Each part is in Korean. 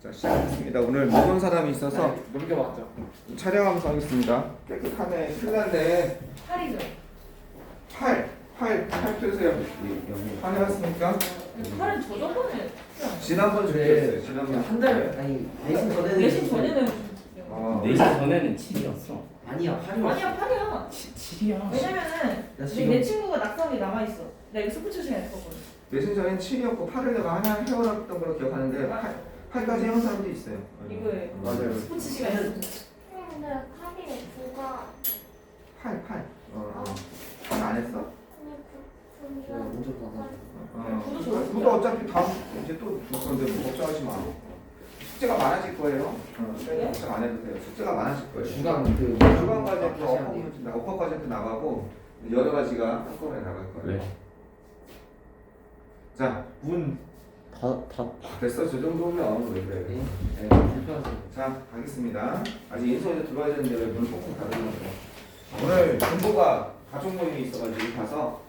자, 시작하겠습니다. 오늘 무서운 사람이 있어서 넘겨봤죠. 촬영하면서 하겠습니다. 깨끗하네. 큰일 났네. 팔이죠. 팔 펴세요. 팔 해왔습니까? 팔은 저 저번에 지난번 준비했어요. 지난번. 한 달, 아니, 내신 전에는. 내신 전에는 내신 전에는 7이었어. 아니야, 8이 아니야 팔이야. 7이야. 왜냐면은 나 내 지금 친구가 낙서이 남아 있어. 나 이거 스포츠 시간에 했거든. 내신 전엔 7이었고 8을 내가 하나 해왔던 걸로 기억하는데 8까지 해온 사람도 있어요. 이거에 맞아요. 스포츠 시간에 했거든. 근데 팔이 누가 8. 팔 안 했어? 먼저 받아. 그것도 어차피 다음 이제 또 줄 건데 뭐 걱정하지 마. 숙제가 많아질 거예요. 걱정 안 해도 돼요. 숙제가 많아질 거예요. 주간 주간 과제도 어퍼 과제도 나가고 여러 가지가 한꺼번에 나갈 거예요. 네. 자, 문 다 됐어. 저 정도면 왜 그래? 네, 불편하세요. 자, 가겠습니다. 아직 인수원에 들어와야 되는데 왜 문을 꼭꼭 닫으려고 그래? 오늘 정보가 가족 모임이 있어가지고 가서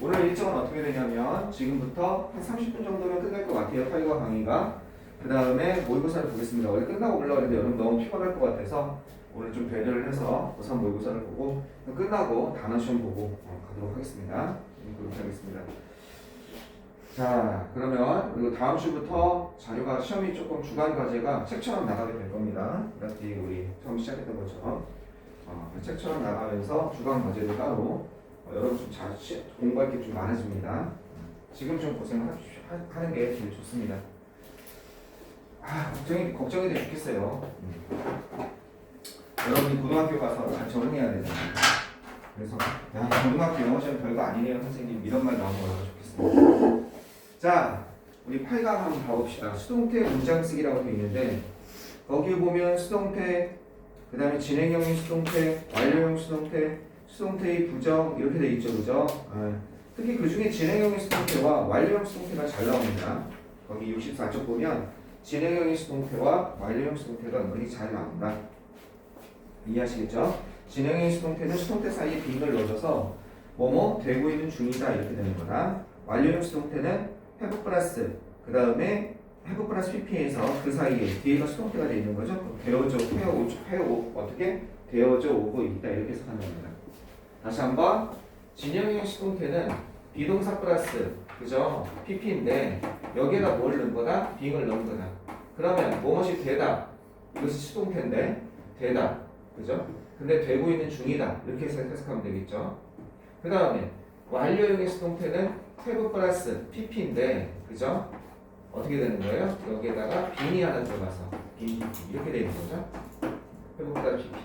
오늘 일정은 어떻게 되냐면 지금부터 한 30분 정도면 끝날 것 같아요. 타이거 강의가. 그 다음에 모의고사를 보겠습니다. 원래 끝나고 올라오는데 여러분 너무 피곤할 것 같아서 오늘 좀 배려를 해서 우선 모의고사를 보고 끝나고 단어 시험 보고 가도록 하겠습니다. 그렇게 하겠습니다. 자, 그러면 그리고 다음 주부터 자료가 시험이 조금 주간 과제가 책처럼 나가게 될 겁니다. 그다음에 우리 처음 시작했던 것처럼 책처럼 나가면서 주간 과제도 따로 여러분 좀 공부할 게 좀 많아집니다. 지금 좀 고생하는 게 제일 좋습니다. 걱정이 돼 죽겠어요. 여러분이 고등학교 가서 잘 적응해야 되잖아요. 그래서 고등학교 영어 시험 별거 아니네요 선생님 이런 말 나오는 거라서 좋겠습니다. 자, 우리 8강 한번 봐봅시다. 수동태 문장 쓰기라고 되어 있는데 거기 보면 수동태, 그 다음에 진행형인 수동태, 완료형 수동태, 수동태의 부정 이렇게 되어 있죠, 그죠? 특히 그 중에 진행형인 수동태와 완료형 수동태가 잘 나옵니다. 거기 64쪽 보면 진행형인 수동태와 완료형 수동태가 은근히 잘 나온다. 이해하시겠죠? 진행형인 수동태는 수동태 사이에 빙을 넣어줘서 뭐뭐 되고 있는 중이다 이렇게 되는 거다. 완료형 수동태는 have 플러스 그 다음에 have 플러스 pp에서 그 사이에 뒤에가 수동태가 되어 있는 거죠. 되어져 어떻게 되어져 오고 있다 이렇게 해석하는 겁니다. 다시 한번 진행형 수동태는 비동사 플러스 그죠? pp인데 여기에다 뭘 넣은 거다? 빙을 넣은 거다. 그러면 무엇이 되다 이것이 수동태인데 되다 그죠? 근데 되고 있는 중이다 이렇게 해석하면 되겠죠. 그 다음에 완료형의 수동태는 have 플러스 pp인데 그죠? 어떻게 되는 거예요? 여기에다가 빈이 하나 들어가서 빈 이렇게 되는 거죠. have 플러스 pp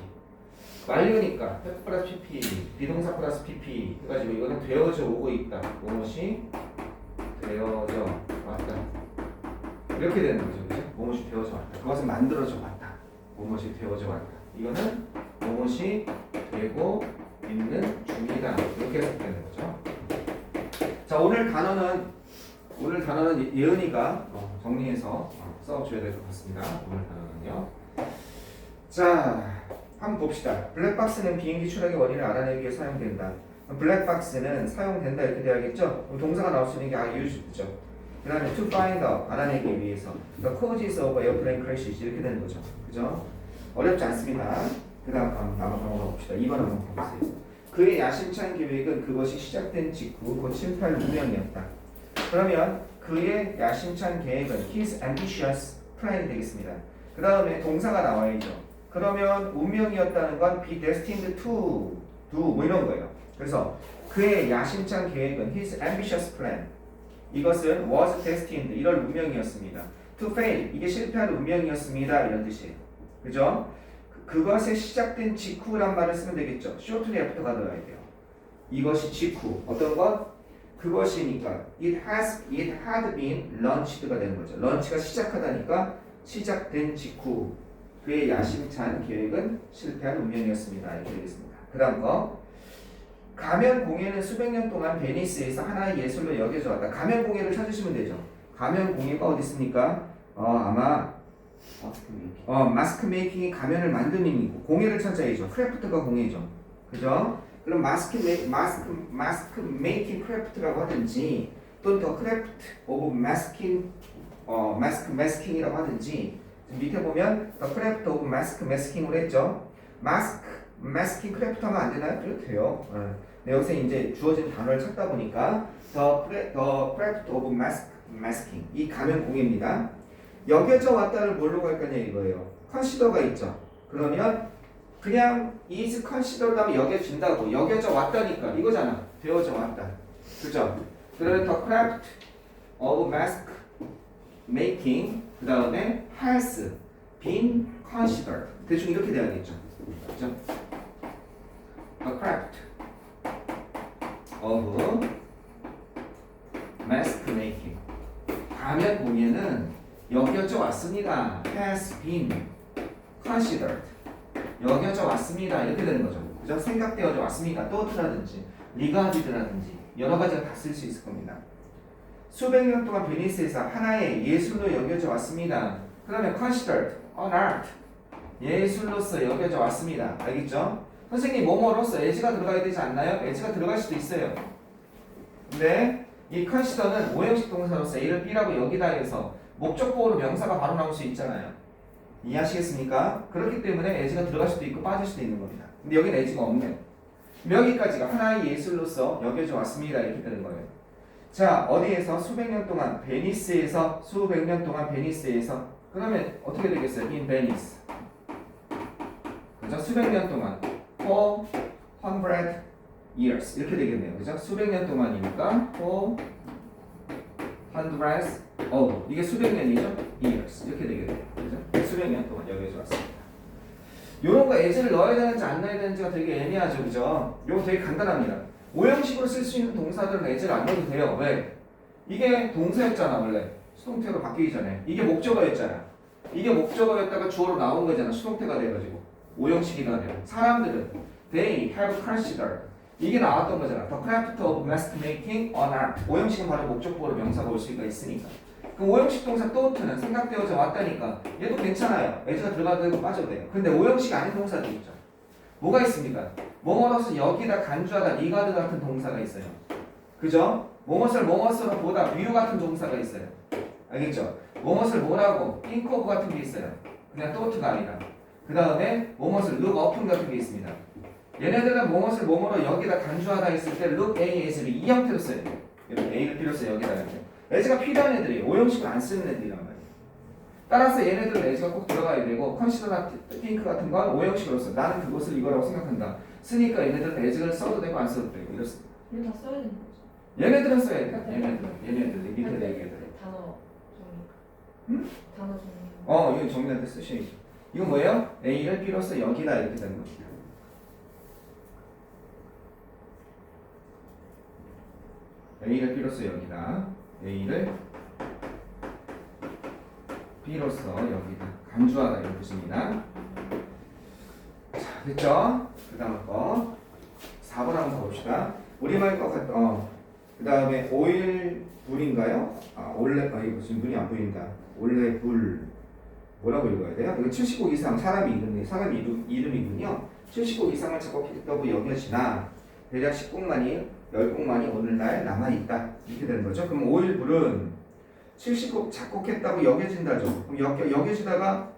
완료니까 have 플러스 pp 비동사 플러스 pp 해가지고 이거는 되어져 오고 있다. 무엇이 되어져 왔다 이렇게 되는 거죠. 그죠? 무엇이 되어져 왔다. 그것은 만들어져 왔다. 무엇이 되어져 왔다. 이거는 무엇이 되고 있는 중이다. 이렇게 해석되는 거죠. 자, 오늘 단어는 예은이가 정리해서 써줘야 될 것 같습니다. 오늘 단어는요. 자, 한번 봅시다. 블랙박스는 비행기 추락의 원인을 알아내기 위해 사용된다. 블랙박스는 사용된다 이렇게 돼야겠죠? 동사가 나올 수 있는 게 used죠. 그 다음에 to find out 알아내기 위해서 the causes of airplane crashes 이렇게 되는 거죠. 그죠? 어렵지 않습니다. 그 다음 한번 봅시다. 2번 한번 봐보세요. 그의 야심찬 계획은 그것이 시작된 직후 곧 실패할 운명이었다. 그러면 그의 야심찬 계획은 his ambitious plan 되겠습니다. 그 다음에 동사가 나와야죠. 그러면 운명이었다는 건 be destined to do 뭐 이런 거예요. 그래서 그의 야심찬 계획은 his ambitious plan 이것은 was destined 이럴 운명이었습니다. to fail 이게 실패할 운명이었습니다 이런 뜻이에요. 그죠? 그것에 시작된 직후란 말을 쓰면 되겠죠. shortly after가 들어가야 돼요. 이것이 직후 어떤 것? 그것이니까 it had been launchd가 되는 거죠. launch가 시작하다니까 시작된 직후 그의 야심찬 계획은 실패한 운명이었습니다. 이렇게 되겠습니다. 그 다음 거 가면 공예는 수백 년 동안 베니스에서 하나의 예술로 여겨져 왔다. 가면 공예를 찾으시면 되죠. 가면 공예가 어디 있습니까? 아마 마스크 메이킹이 가면을 만드는 이고 공예를 찾아야죠. 크래프트가 공예죠. 그죠? 그럼 마스크 메이킹 크래프트라고 하든지 또는 더 크래프트 오브 마스킹 masking이라고 하든지 밑에 보면 the craft of masking으로 했죠. masking craft하면 안 되나요? 그래도 돼요. 근데 여기서 이제 주어진 단어를 찾다 보니까 the craft of masking 이 가면 공입니다. 여겨져 왔다를 뭘로 갈 거냐 이거예요. consider가 있죠. 그러면 그냥 is considered 하면 여겨진다고 여겨져 왔다니까 이거잖아. 되어져 왔다. 그죠? 그래서 the craft of mask making 그 다음에 has been considered 대충 이렇게 돼야겠죠. 그죠? The craft of mask making 가면 공예는 여겨져 왔습니다. has been considered 여겨져 왔습니다. 이렇게 되는 거죠. 그죠? 생각되어져 왔습니다. 또트라든지 리가디드라든지 여러 가지가 다 쓸 수 있을 겁니다. 수백 년 동안 베니스에서 하나의 예술로 여겨져 왔습니다. 그러면 considered an art 예술로서 여겨져 왔습니다. 알겠죠? 선생님 뭐뭐로서 as가 들어가야 되지 않나요? as가 들어갈 수도 있어요. 근데 이 consider는 오형식 동사로서 a를 b라고 여기다 해서 목적보호로 명사가 바로 나올 수 있잖아요. 이해하시겠습니까? 그렇기 때문에 as가 들어갈 수도 있고 빠질 수도 있는 겁니다. 근데 여기는 as가 없네요. 여기까지가 하나의 예술로서 여겨져 왔습니다. 이렇게 되는 거예요. 자, 어디에서? 수백 년 동안 베니스에서 수백 년 동안 베니스에서 그러면 어떻게 되겠어요? In Venice 그죠? 수백 년 동안 for 100 years 이렇게 되겠네요. 그죠? 수백 년 동안이니까 for 100 이게 수백 년이죠? years 이렇게 되겠네요. 그죠? 수백 년 동안 여기서 왔습니다. 요런 거 as를 넣어야 되는지 안 넣어야 되는지가 되게 애매하죠. 그죠? 요거 되게 간단합니다. 오형식으로 쓸 수 있는 동사들은 as를 안 넣어도 돼요. 왜? 이게 동사였잖아 원래. 수동태로 바뀌기 전에. 이게 목적어였잖아. 이게 목적어였다가 주어로 나온 거잖아. 수동태가 돼가지고. 오형식이가 돼요. 사람들은 they have considered 이게 나왔던 거잖아. The craft of mask making an art. 오형식은 바로 목적보로 명사가 올 수가 있으니까. 그럼 오형식 동사 또트는 생각되어져 왔다니까 얘도 괜찮아요. as가 들어가도 되고 빠져도 돼요. 근데 오형식 아닌 동사도 있죠. 뭐가 있습니까? 뭐뭐로서 여기다 간주하다 리가드 같은 동사가 있어요. 그죠? 뭐뭇을 뭐뭇으로 보다 뷰 같은 동사가 있어요. 알겠죠? 뭐뭇을 뭐라고 think of 같은 게 있어요. 그냥 또트가 아니라. 그 다음에 뭐뭇을 look upon 같은 게 있습니다. 얘네들은 뭐뭇을 뭐뭐로 여기다 간주하다 했을 때 look A, S를 이 형태로 써야 돼요. 이렇게 A를 필요 써요. 여기다 이렇게. as가 필요한 애들이에요. 오형식을 안 쓰는 애들이란 말이에요. 따라서 얘네들은 as가 꼭 들어가야 되고 consider나 think 같은 건 오형식으로 써. 나는 그것을 이거라고 생각한다. 쓰니까 얘네들은 as를 써도 되고 안 써도 되고 이렇습니다. 이거 다 써야 되는 거죠. 얘네들은 써야 돼요. 얘네들 밑에 네 개들. 단어 종류. 응? 단어 종류. 이거 정리할 때 쓰셔야죠. 이거 뭐예요? A를 B로서 여기다 이렇게 되는 겁니다. A를 B로서 여기다. A를 B로서 여기다. 간주하다 이런 뜻입니다. 자, 됐죠? 그 다음 거 4번 한번 가봅시다. 우리말 것 같다. 그 다음에 오일 불인가요? 이거 지금 눈이 안 보인다. 올레 불 뭐라고 읽어야 돼요? 이거 70곡 이상 사람 이름이군요. 70곡 이상을 작곡했다고 여겨지나 대략 10곡만이 10곡만이 오늘날 남아있다 이렇게 되는 거죠. 그럼 오일불은 70곡 작곡했다고 여겨진다죠. 그럼 여겨지다가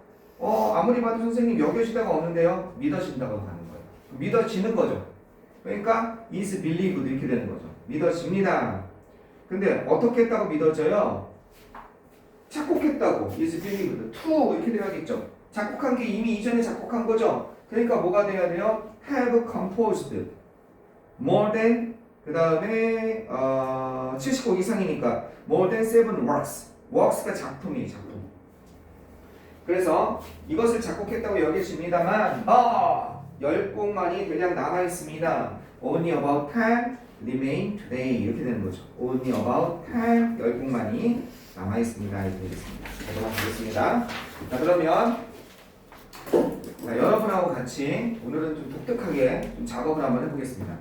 아무리 봐도 선생님 여겨지다가 없는데요. 믿어진다고 하는 거예요. 믿어지는 거죠. 그러니까 is believed 이렇게 되는 거죠. 믿어집니다. 근데 어떻게 했다고 믿어져요? 작곡했다고 is believed to 이렇게 돼야겠죠. 작곡한 게 이미 이전에 작곡한 거죠. 그러니까 뭐가 돼야 돼요? have composed more than 그 다음에 70곡 이상이니까 more than 7 works works가 작품이에요. 작품. 그래서 이것을 작곡했다고 여겨집니다만 10곡만이 대략 남아있습니다. Only about 10 remain today 이렇게 되는 거죠. Only about 10 10곡만이 남아있습니다. 이렇게 되겠습니다. 넘어가겠습니다. 자, 그러면 여러분하고 같이 오늘은 좀 독특하게 좀 작업을 한번 해보겠습니다.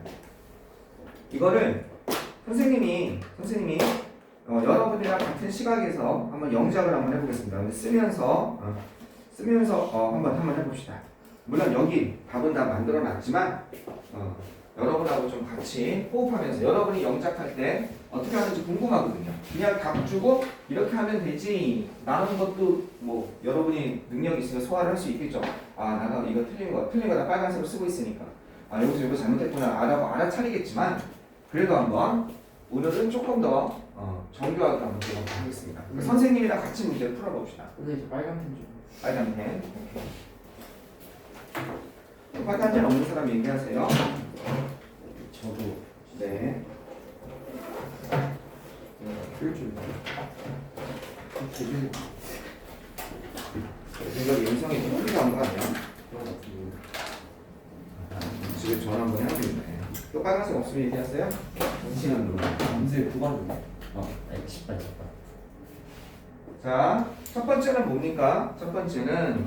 이거를 선생님이 여러분이랑 같은 시각에서 한번 영작을 한번 해보겠습니다. 쓰면서 한번 해봅시다. 물론 여기 답은 다 만들어놨지만 여러분하고 좀 같이 호흡하면서 여러분이 영작할 때 어떻게 하는지 궁금하거든요. 그냥 답 주고 이렇게 하면 되지 라는 것도 뭐 여러분이 능력이 있으면 소화를 할 수 있겠죠. 아 나가 이거 틀린 거 나 빨간색으로 쓰고 있으니까 아 여기서 이거 잘못했구나 알아차리겠지만 그래도 한번 오늘은 조금 더 정교하게 한번 해보도록 하겠습니다. 선생님이랑 같이 문제를 풀어봅시다. 근데 저 빨간 펜 좀. 빨간 펜. 오케이. 빨간 펜 없는 사람 얘기하세요. 저도 네. 줄. 되게 이거 영상이 좀 필요한 거 아니야? 그런 것 같은데. 집에 전화 한번 해야겠네. 또 빨간색 없으면 얘기하세요. 시간 놀라. 언제 9반인데? 아니 10번. 자, 첫 번째는 뭡니까? 첫 번째는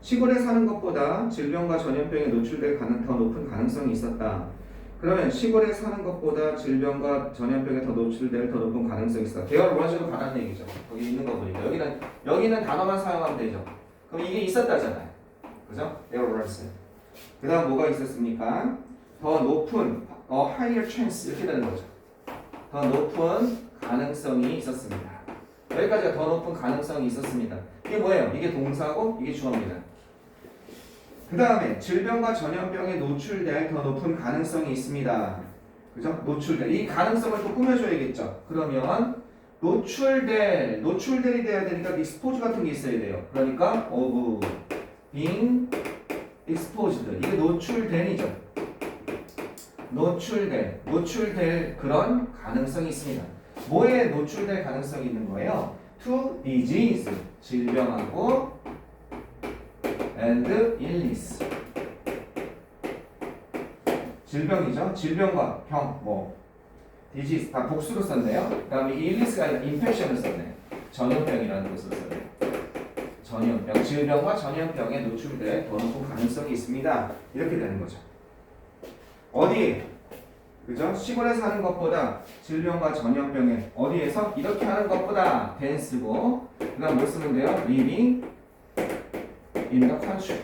시골에 사는 것보다 질병과 전염병에 노출될 더 높은 가능성이 있었다. 그러면 시골에 사는 것보다 질병과 전염병에 더 노출될 더 높은 가능성이 있었다. 대열 원시로 가라는 얘기죠. 거기 있는 거 보니까 여기는 단어만 사용하면 되죠. 그럼 이게 있었다잖아요. 그죠? 대열 원시. 그 다음 뭐가 있었습니까? 더 높은 higher chance 이렇게 되는 거죠. 더 높은 가능성이 있었습니다. 여기까지가 더 높은 가능성이 있었습니다. 이게 뭐예요? 이게 동사고 이게 주어입니다. 그 다음에 질병과 전염병에 노출될 더 높은 가능성이 있습니다. 그죠? 노출될 이 가능성을 또 꾸며줘야겠죠. 그러면 노출될이 돼야 되니까 expose 같은 게 있어야 돼요. 그러니까 of being exposed 이게 노출된이죠. 노출될 그런 가능성이 있습니다. 뭐에 노출될 가능성이 있는 거예요? To disease 질병하고 and illness 질병이죠. 질병과 병, disease 다 복수로 썼네요. 그 다음에 illness가 아니라 infection을 썼네요. 전염병이라는 것을 썼네요. 전염병, 질병과 전염병에 노출될 더 높은 가능성이 있습니다. 이렇게 되는 거죠. 어디? 그죠? 시골에 사는 것보다 질병과 전염병에 어디에서? 이렇게 하는 것보다 than 쓰고 그 다음 뭐 쓰면 돼요? living in the country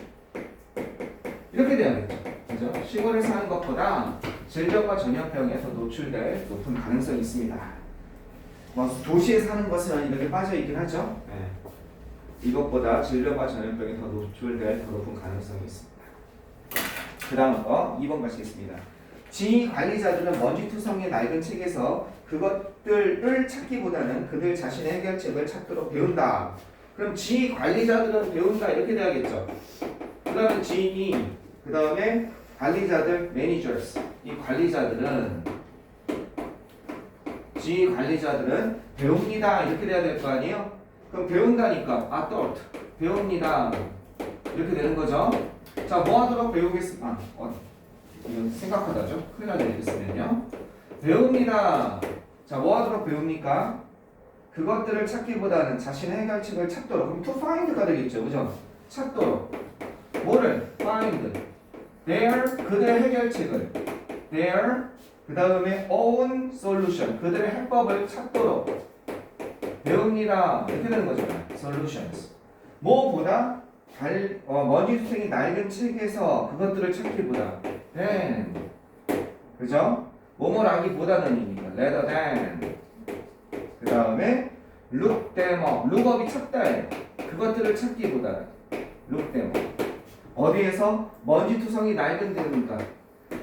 이렇게 돼야겠죠. 그죠? 시골에 사는 것보다 질병과 전염병에 더 노출될 높은 가능성이 있습니다. 도시에 사는 것은 이렇게 빠져있긴 하죠. 네. 이것보다 질병과 전염병에 더 노출될 더 높은 가능성이 있습니다. 그 다음 거 2번 가시겠습니다. 지휘 관리자들은 먼지투성이의 낡은 책에서 그것들을 찾기보다는 그들 자신의 해결책을 찾도록 배운다. 그럼 지휘 관리자들은 배운다 이렇게 돼야겠죠. 그 다음에 지휘, 그 다음에 관리자들 managers 이 지휘 관리자들은 배웁니다 이렇게 돼야 될 거 아니에요. 그럼 배운다니까 taught 배웁니다 이렇게 되는 거죠. 자, 뭐 하도록 배우겠습니까? 이건 생각하다죠. 큰일 날 일이 있으면요. 배웁니다. 자, 뭐 하도록 배웁니까? 그것들을 찾기보다는 자신의 해결책을 찾도록. 그럼 to find가 되겠죠. 그죠? 찾도록. 뭐를? find. 그들의 해결책을. 그 다음에 own solution. 그들의 해법을 찾도록. 배웁니다. 이렇게 되는 거잖아요. solutions. 뭐보다 먼지투성이 낡은 책에서 그것들을 찾기보다 그죠? 뭐뭐라기보다는이니까 rather than 그 다음에 look them up look up이 찾다예요. 그것들을 찾기보다는 look them up 어디에서? 먼지투성이 낡은 데니까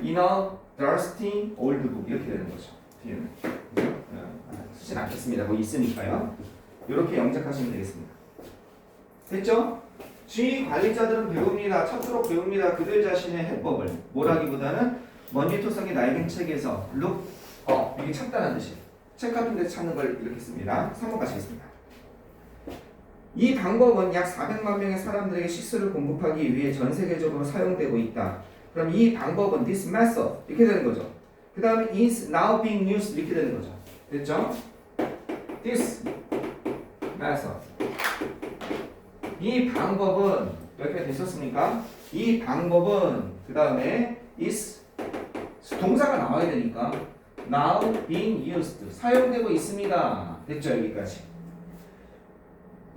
in a dusty old book 이렇게 되는 거죠. 뒤에는 그죠? 쓰진 않겠습니다. 뭐 있으니까요. 이렇게 영작하시면 되겠습니다. 됐죠? 지휘 관리자들은 배웁니다. 찾도록 배웁니다. 그들 자신의 해법을 뭐라기보다는 먼지투성이 낡은 책에서 look up 이게 찾다는 뜻이에요. 책 같은 데 찾는 걸 이렇게 씁니다. 3번 가시겠습니다. 이 방법은 약 400만 명의 사람들에게 식수를 공급하기 위해 전 세계적으로 사용되고 있다. 그럼 이 방법은 this method 이렇게 되는 거죠. 그 다음에 is now being used 이렇게 되는 거죠. 됐죠? this method 이 방법은 이렇게 됐었습니까? 이 방법은 그 다음에 is 동사가 나와야 되니까 now being used 사용되고 있습니다. 됐죠? 여기까지.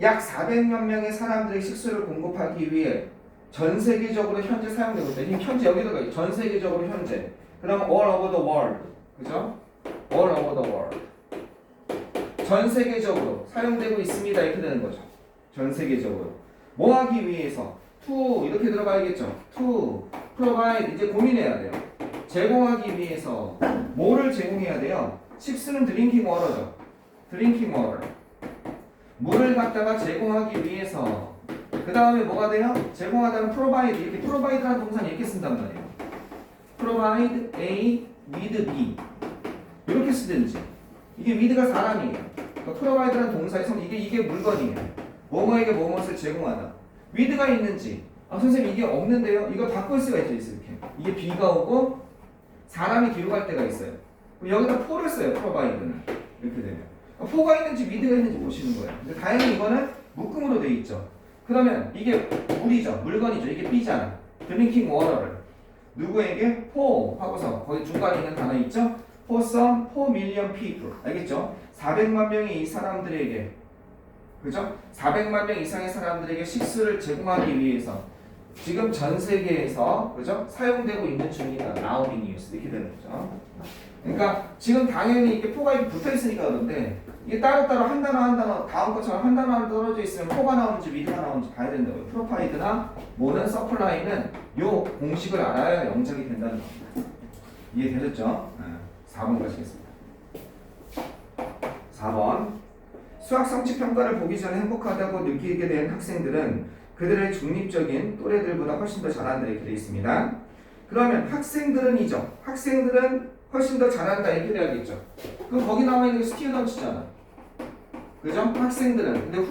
약 400만 명의 사람들의 식수를 공급하기 위해 전 세계적으로 현재 사용되고 있다. 현재 여기다가 전 세계적으로 현재. 그럼 all over the world. 그죠? all over the world. 전 세계적으로 사용되고 있습니다. 이렇게 되는 거죠. 전 세계적으로. 뭐 하기 위해서? to 이렇게 들어가야겠죠. to provide 이제 고민해야 돼요. 제공하기 위해서 뭐를 제공해야 돼요? 식수는 drinking water죠. drinking water. 물을 갖다가 제공하기 위해서. 그 다음에 뭐가 돼요? 제공하다는 provide 이렇게 provide라는 동사는 이렇게 쓴단 말이에요. provide A with B 이렇게 쓰든지. 이게 with가 사람이에요. 그러니까 provide라는 동사의 성 이게 물건이에요. 뭐뭐에게 뭐뭇을 제공하다. with가 있는지. 아 선생님 이게 없는데요? 이거 바꿀 수가 있죠. 이렇게. 이게 B가 오고 사람이 뒤로 갈 때가 있어요. 그럼 여기다 for를 써요. provide는 이렇게 되면. for가 있는지 with가 있는지 보시는 거예요. 근데 다행히 이거는 묶음으로 돼 있죠. 그러면 이게 물이죠. 물건이죠. 이게 B잖아. drinking water를 누구에게? for 하고서 거기 중간에 있는 단어 있죠? for some 4 million people. 알겠죠? 400만 명의 이 사람들에게 그죠? 400만 명 이상의 사람들에게 식수를 제공하기 위해서 지금 전 세계에서 그죠? 사용되고 있는 중이다. now being used 이렇게 되는 거죠. 그러니까 지금 당연히 이게 포가 이렇게 붙어 있으니까 그런데 이게 따로따로 한 단어 다음 것처럼 한 단어 떨어져 있으면 포가 나오는지 위드가 나오는지 봐야 된다고요. 프로파이드나 뭐는 서플라이는 요 공식을 알아야 영작이 된다는 겁니다. 이해되셨죠? 4번 가시겠습니다. 4번 수학 성취 평가를 보기 전에 행복하다고 느끼게 된 학생들은 그들의 중립적인 또래들보다 훨씬 더 잘한다 이렇게 되어 있습니다. 그러면 학생들은이죠. 학생들은 훨씬 더 잘한다 이렇게 돼야겠죠. 그럼 거기 나와 있는 게 스튜던트잖아. 그죠? 학생들은. 근데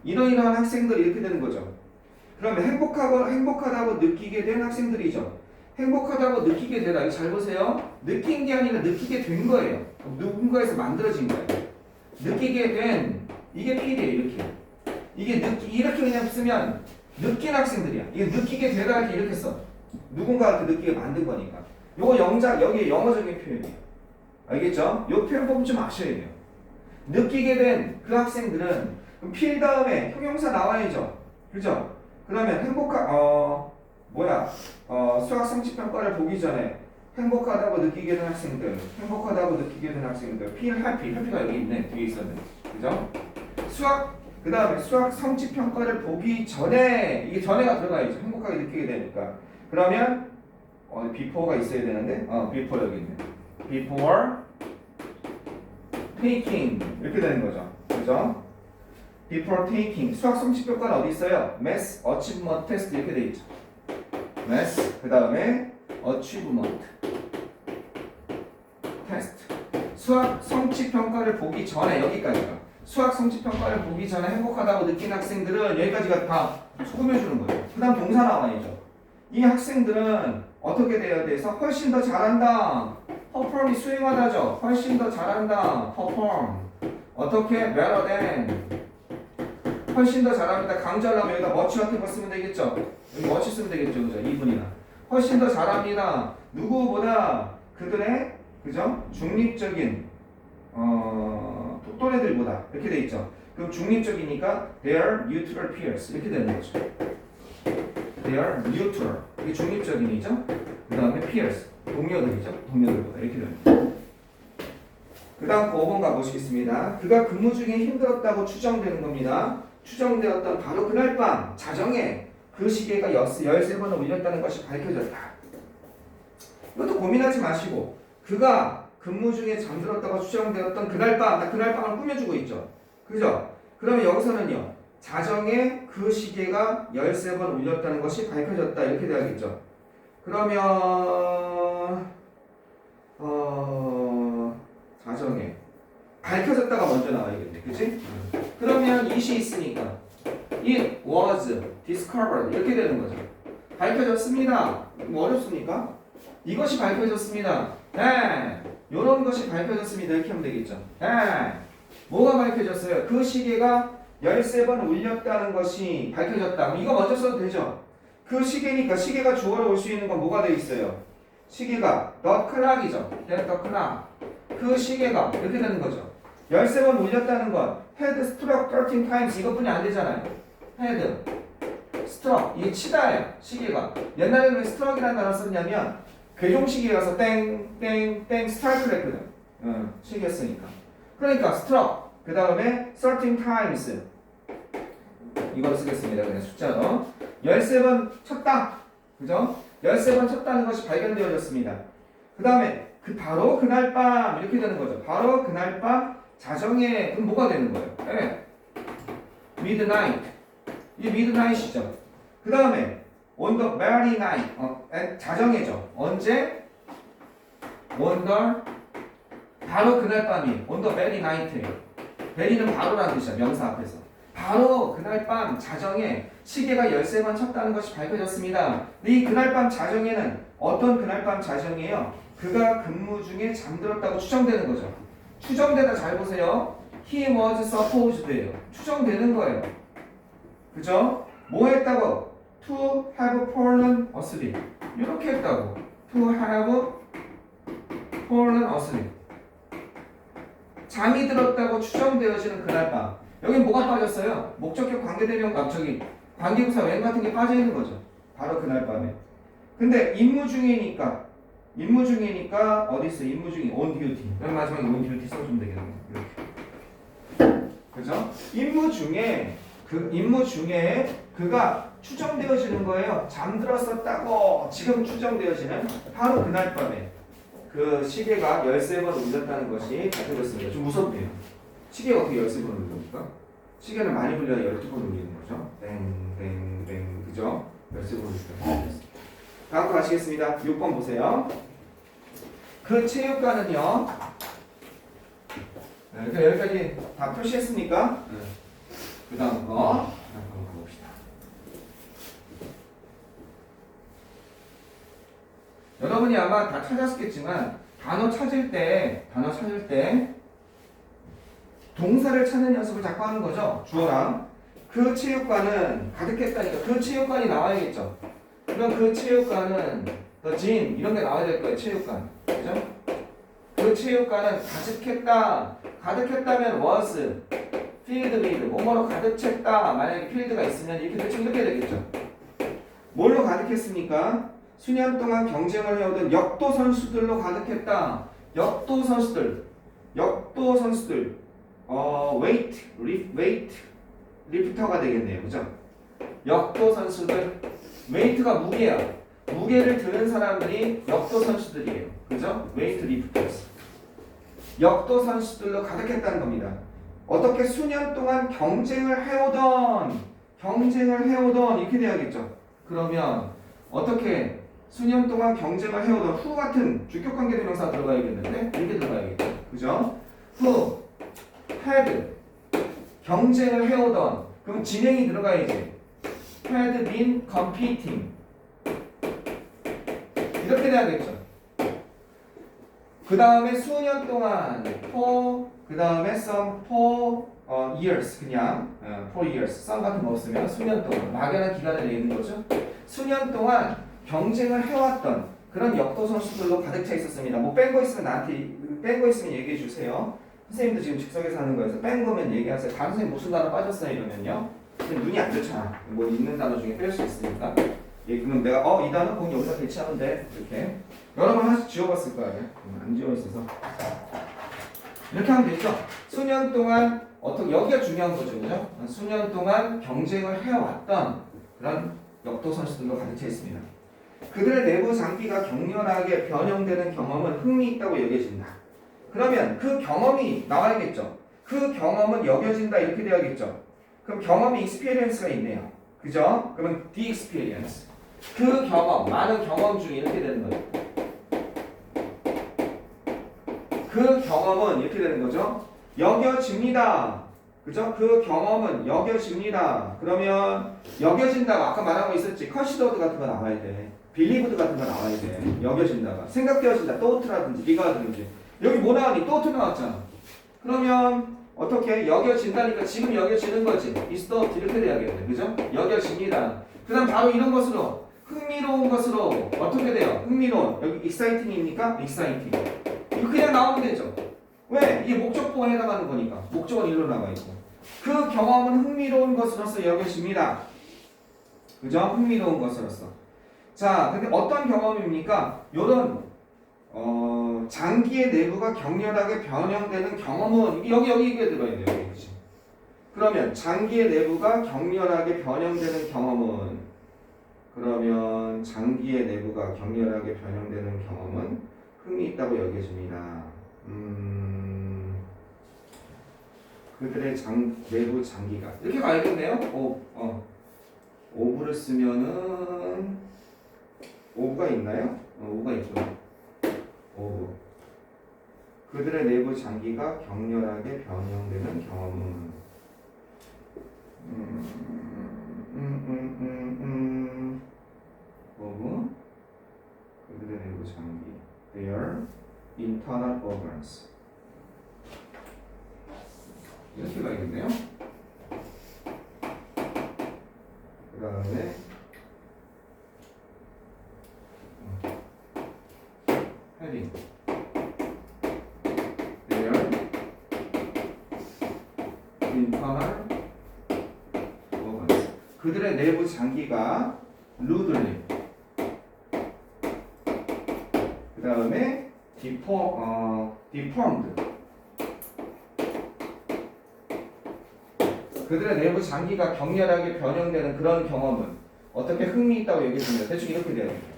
이러이러한 학생들 이렇게 되는 거죠. 그러면 행복하다고 느끼게 된 학생들이죠. 행복하다고 느끼게 되다. 이거 잘 보세요. 느낀 게 아니라 느끼게 된 거예요. 누군가에서 만들어진 거예요. 느끼게 된 이게 필이에요. 이게 이렇게 그냥 쓰면 느낀 학생들이야. 이게 느끼게 되다 이렇게 써. 누군가한테 느끼게 만든 거니까. 요거 여기 영어적인 표현이에요. 알겠죠? 요 표현법 좀 아셔야 돼요. 느끼게 된 그 학생들은 그럼 필 다음에 형용사 나와야죠. 그죠? 그러면 수학 성취 평가를 보기 전에 행복하다고 느끼게 된 학생들, 필 해피가 여기 있네. 뒤에 있었네. 그죠? 그 다음에 수학 성취 평가를 보기 전에 이게 전에가 들어가야죠. 행복하게 느끼게 되니까. 그러면 before가 있어야 되는데 before 여기 있네. before taking 이렇게 되는 거죠. 그죠? before taking 수학 성취 평가는 어디 있어요? math achievement test 이렇게 돼 있죠. math 그 다음에 achievement test 수학 성취 평가를 보기 전에 여기까지가 수학 성취 평가를 보기 전에 행복하다고 느낀 학생들은 여기까지가 다 소금해주는 거예요. 그 다음 동사 나와야죠. 이 학생들은 어떻게 돼야 돼서 훨씬 더 잘한다. perform이 수행하다죠. 훨씬 더 잘한다. perform. 어떻게? better than. 훨씬 더 잘합니다. 강조하려면 여기다 much 같은 거 쓰면 되겠죠. 여기 much 쓰면 되겠죠. 그죠? 2분이나. 훨씬 더 잘합니다. 누구보다 그들의 그죠? 중립적인 또래들보다 이렇게 돼 있죠. 그럼 중립적이니까 their neutral peers 이렇게 되는 거죠. their neutral 이게 중립적인이죠. 그 다음에 peers 동료들보다 이렇게 됩니다. 그 다음 5번 가보시겠습니다. 그가 근무 중에 힘들었다고 추정되는 겁니다. 추정되었던 바로 그날 밤 자정에 그 시계가 13번을 울렸다는 것이 밝혀졌다. 이것도 고민하지 마시고 그가 근무 중에 잠들었다고 추정되었던 그날 밤을 꾸며주고 있죠. 그죠? 그러면 여기서는요. 자정에 그 시계가 13번 울렸다는 것이 밝혀졌다. 이렇게 돼야겠죠. 그러면 자정에 밝혀졌다가 먼저 나와야겠네. 그치? 그러면 it이 있으니까 it was discovered 이렇게 되는 거죠. 밝혀졌습니다. 뭐 어렵습니까? 이것이 밝혀졌습니다. 요런 것이 밝혀졌습니다. 이렇게 하면 되겠죠. 뭐가 밝혀졌어요? 그 시계가 13번 울렸다는 것이 밝혀졌다. 이거 먼저 써도 되죠? 그 시계니까 시계가 주어로 올 수 있는 건 뭐가 되어 있어요? 시계가 the clock이죠. the clock. 그 시계가 이렇게 되는 거죠. 13번 울렸다는 건 had struck 13 times 이것뿐이 안 되잖아요. had 스트럭. 이게 치다예요. 시계가. 옛날에는 왜 스트럭이라는 단어 썼냐면 괴종시계에 가서 땡땡땡 스트라이크를 했거든. 시계였으니까. 그러니까 스트럭. 그 다음에 13 times. 이걸 쓰겠습니다. 그냥 숫자로. 13번 쳤다. 그죠? 13번 쳤다는 것이 발견되어졌습니다. 그 다음에 바로 그날 밤 이렇게 되는 거죠. 바로 그날 밤 자정에 그럼 뭐가 되는 거예요? 네. midnight. 이게 midnight이죠. 그 다음에 on the very night. 자정에죠. 언제? on the 바로 그날 밤이 on the very night예요. very는 바로라는 뜻이야. 명사 앞에서. 바로 그날 밤 자정에 시계가 13번 쳤다는 것이 밝혀졌습니다. 이 그날 밤 자정에는 어떤 그날 밤 자정이에요? 그가 근무 중에 잠들었다고 추정되는 거죠. 추정되다 잘 보세요. He was supposed예요. 추정되는 거예요. 그죠? 뭐 했다고? To have fallen asleep. 이렇게 했다고. To have fallen asleep. 잠이 들었다고 추정되어지는 그날 밤. 여긴 뭐가 빠졌어요? 목적격 관계대명 관계부사 웬 같은 게 빠져 있는 거죠. 바로 그날 밤에. 근데 임무 중이니까 어디 있어? 임무 중에 on duty. 맨 마지막에 on duty 써주면 되겠네요. 이렇게. 그죠? 임무 중에 그가 추정되어지는 거예요. 잠들었었다고 지금 추정되어지는 바로 그날 밤에 그 시계가 13번 울렸다는 것이 밝혀졌습니다. 좀 무섭네요. 시계가 어떻게 13번 울립니까? 시계는 많이 불려야 12번 울리는 거죠. 땡땡땡 그죠? 13번 울리니까. 다음 거 가시겠습니다. 6번 보세요. 그 체육관은요. 네, 그러니까 여기까지 다 표시했습니까? 네. 그 다음 거 한번 가봅시다. 여러분이 아마 다 찾았겠지만 단어 찾을 때 동사를 찾는 연습을 자꾸 하는 거죠. 주어랑 그 체육관은 가득했다니까 그 체육관이 나와야겠죠. 그럼 그 체육관은 the gym 이런 게 나와야 될 거예요. 체육관. 그죠? 그 체육관은 가득했다면 was filled with 뭐뭐로 가득 찼다. 만약에 필드가 있으면 이렇게 대충 이렇게 되겠죠. 뭘로 가득했습니까? 수년 동안 경쟁을 해오던 역도 선수들로 가득했다. 역도 선수들 웨이트 리프터가 되겠네요. 그죠? 역도 선수들 웨이트가 무게야. 무게를 드는 사람들이 역도 선수들이에요. 그죠? 웨이트 리프터스. 역도 선수들로 가득했다는 겁니다. 어떻게 수년 동안 경쟁을 해오던 이렇게 돼야겠죠. 그러면 어떻게 수년 동안 경쟁을 해오던 who 같은 주격관계대명사 들어가야겠는데 이렇게 들어가야겠죠. 그죠? who had 경쟁을 해오던 그럼 진행이 들어가야지. had been competing 이렇게 돼야겠죠. 그 다음에 수년 동안 for 그 다음에 some for years 그냥 for years some 같은 거 없으면 수년 동안 막연한 기간을 내는 거죠. 수년 동안 경쟁을 해왔던 그런 역도 선수들로 가득 차 있었습니다. 뭐 뺀 거 있으면 나한테 뺀 거 있으면 얘기해 주세요. 선생님도 지금 즉석에서 하는 거여서 뺀 거면 얘기하세요. 다른 선생님 무슨 단어 빠졌어요 이러면요. 눈이 안 좋잖아. 뭐 있는 단어 중에 뺄 수 있으니까. 예, 그러면 내가 이 단어 거기 여기다 배치하면 돼. 이렇게 여러 번 하나씩 지워봤을 거 아니야. 안 지워 있어서 이렇게 하면 되죠. 수년 동안 여기가 중요한 거죠, 그죠? 수년 동안 경쟁을 해왔던 그런 역도 선수들로 가득 차 있습니다. 그들의 내부 장비가 격렬하게 변형되는 경험은 흥미있다고 여겨진다. 그러면 그 경험이 나와야겠죠. 그 경험은 여겨진다 이렇게 돼야겠죠. 그럼 경험이 experience가 있네요. 그죠? 그러면 the experience. 그 경험, 많은 경험 중에 이렇게 되는 거예요. 그 경험은 이렇게 되는 거죠. 여겨집니다. 그죠? 그 경험은 여겨집니다. 그러면 여겨진다가 아까 말한 거 있었지. 컨시더드 같은 거 나와야 돼. 빌리브드 같은 거 나와야 돼. 여겨진다가. 생각되어진다. 또트라든지 리가든지. 여기 뭐 나왔니? 또트 나왔잖아. 그러면 어떻게? 여겨진다니까 지금 여겨지는 거지. is thought 이렇게 돼야겠네. 그죠? 여겨집니다. 그 다음 바로 이런 것으로 흥미로운 것으로 어떻게 돼요? 흥미로운. 여기 exciting입니까? exciting. 이거 그냥 나오면 되죠. 왜? 이게 목적보호에 해당하는 거니까. 목적은 일로 나와 있고. 그 경험은 흥미로운 것으로서 여겨집니다. 그죠? 흥미로운 것으로서. 자, 근데 어떤 경험입니까? 요런 장기의 내부가 격렬하게 변형되는 경험은 여기 이게 들어있네요. 여기. 그치? 그러면 장기의 내부가 격렬하게 변형되는 경험은 흥미 있다고 여겨집니다. 그들의 내부 장기가 이렇게 가야겠네요. 오브를 쓰면은 오브가 있나요? 오브가 있구나. 오브. 그들의 내부 장기가 격렬하게 변형되는 경험은 오브. 그들의 내부 장기. Their internal organs. 이렇게 가야겠네요. 그 다음에 having their internal organs. 그들의 내부 장기가 rudely. 그 다음에 deformed. 그들의 내부 장기가 격렬하게 변형되는 그런 경험은 어떻게 흥미있다고 얘기해줍니다. 대충 이렇게 돼야 됩니다.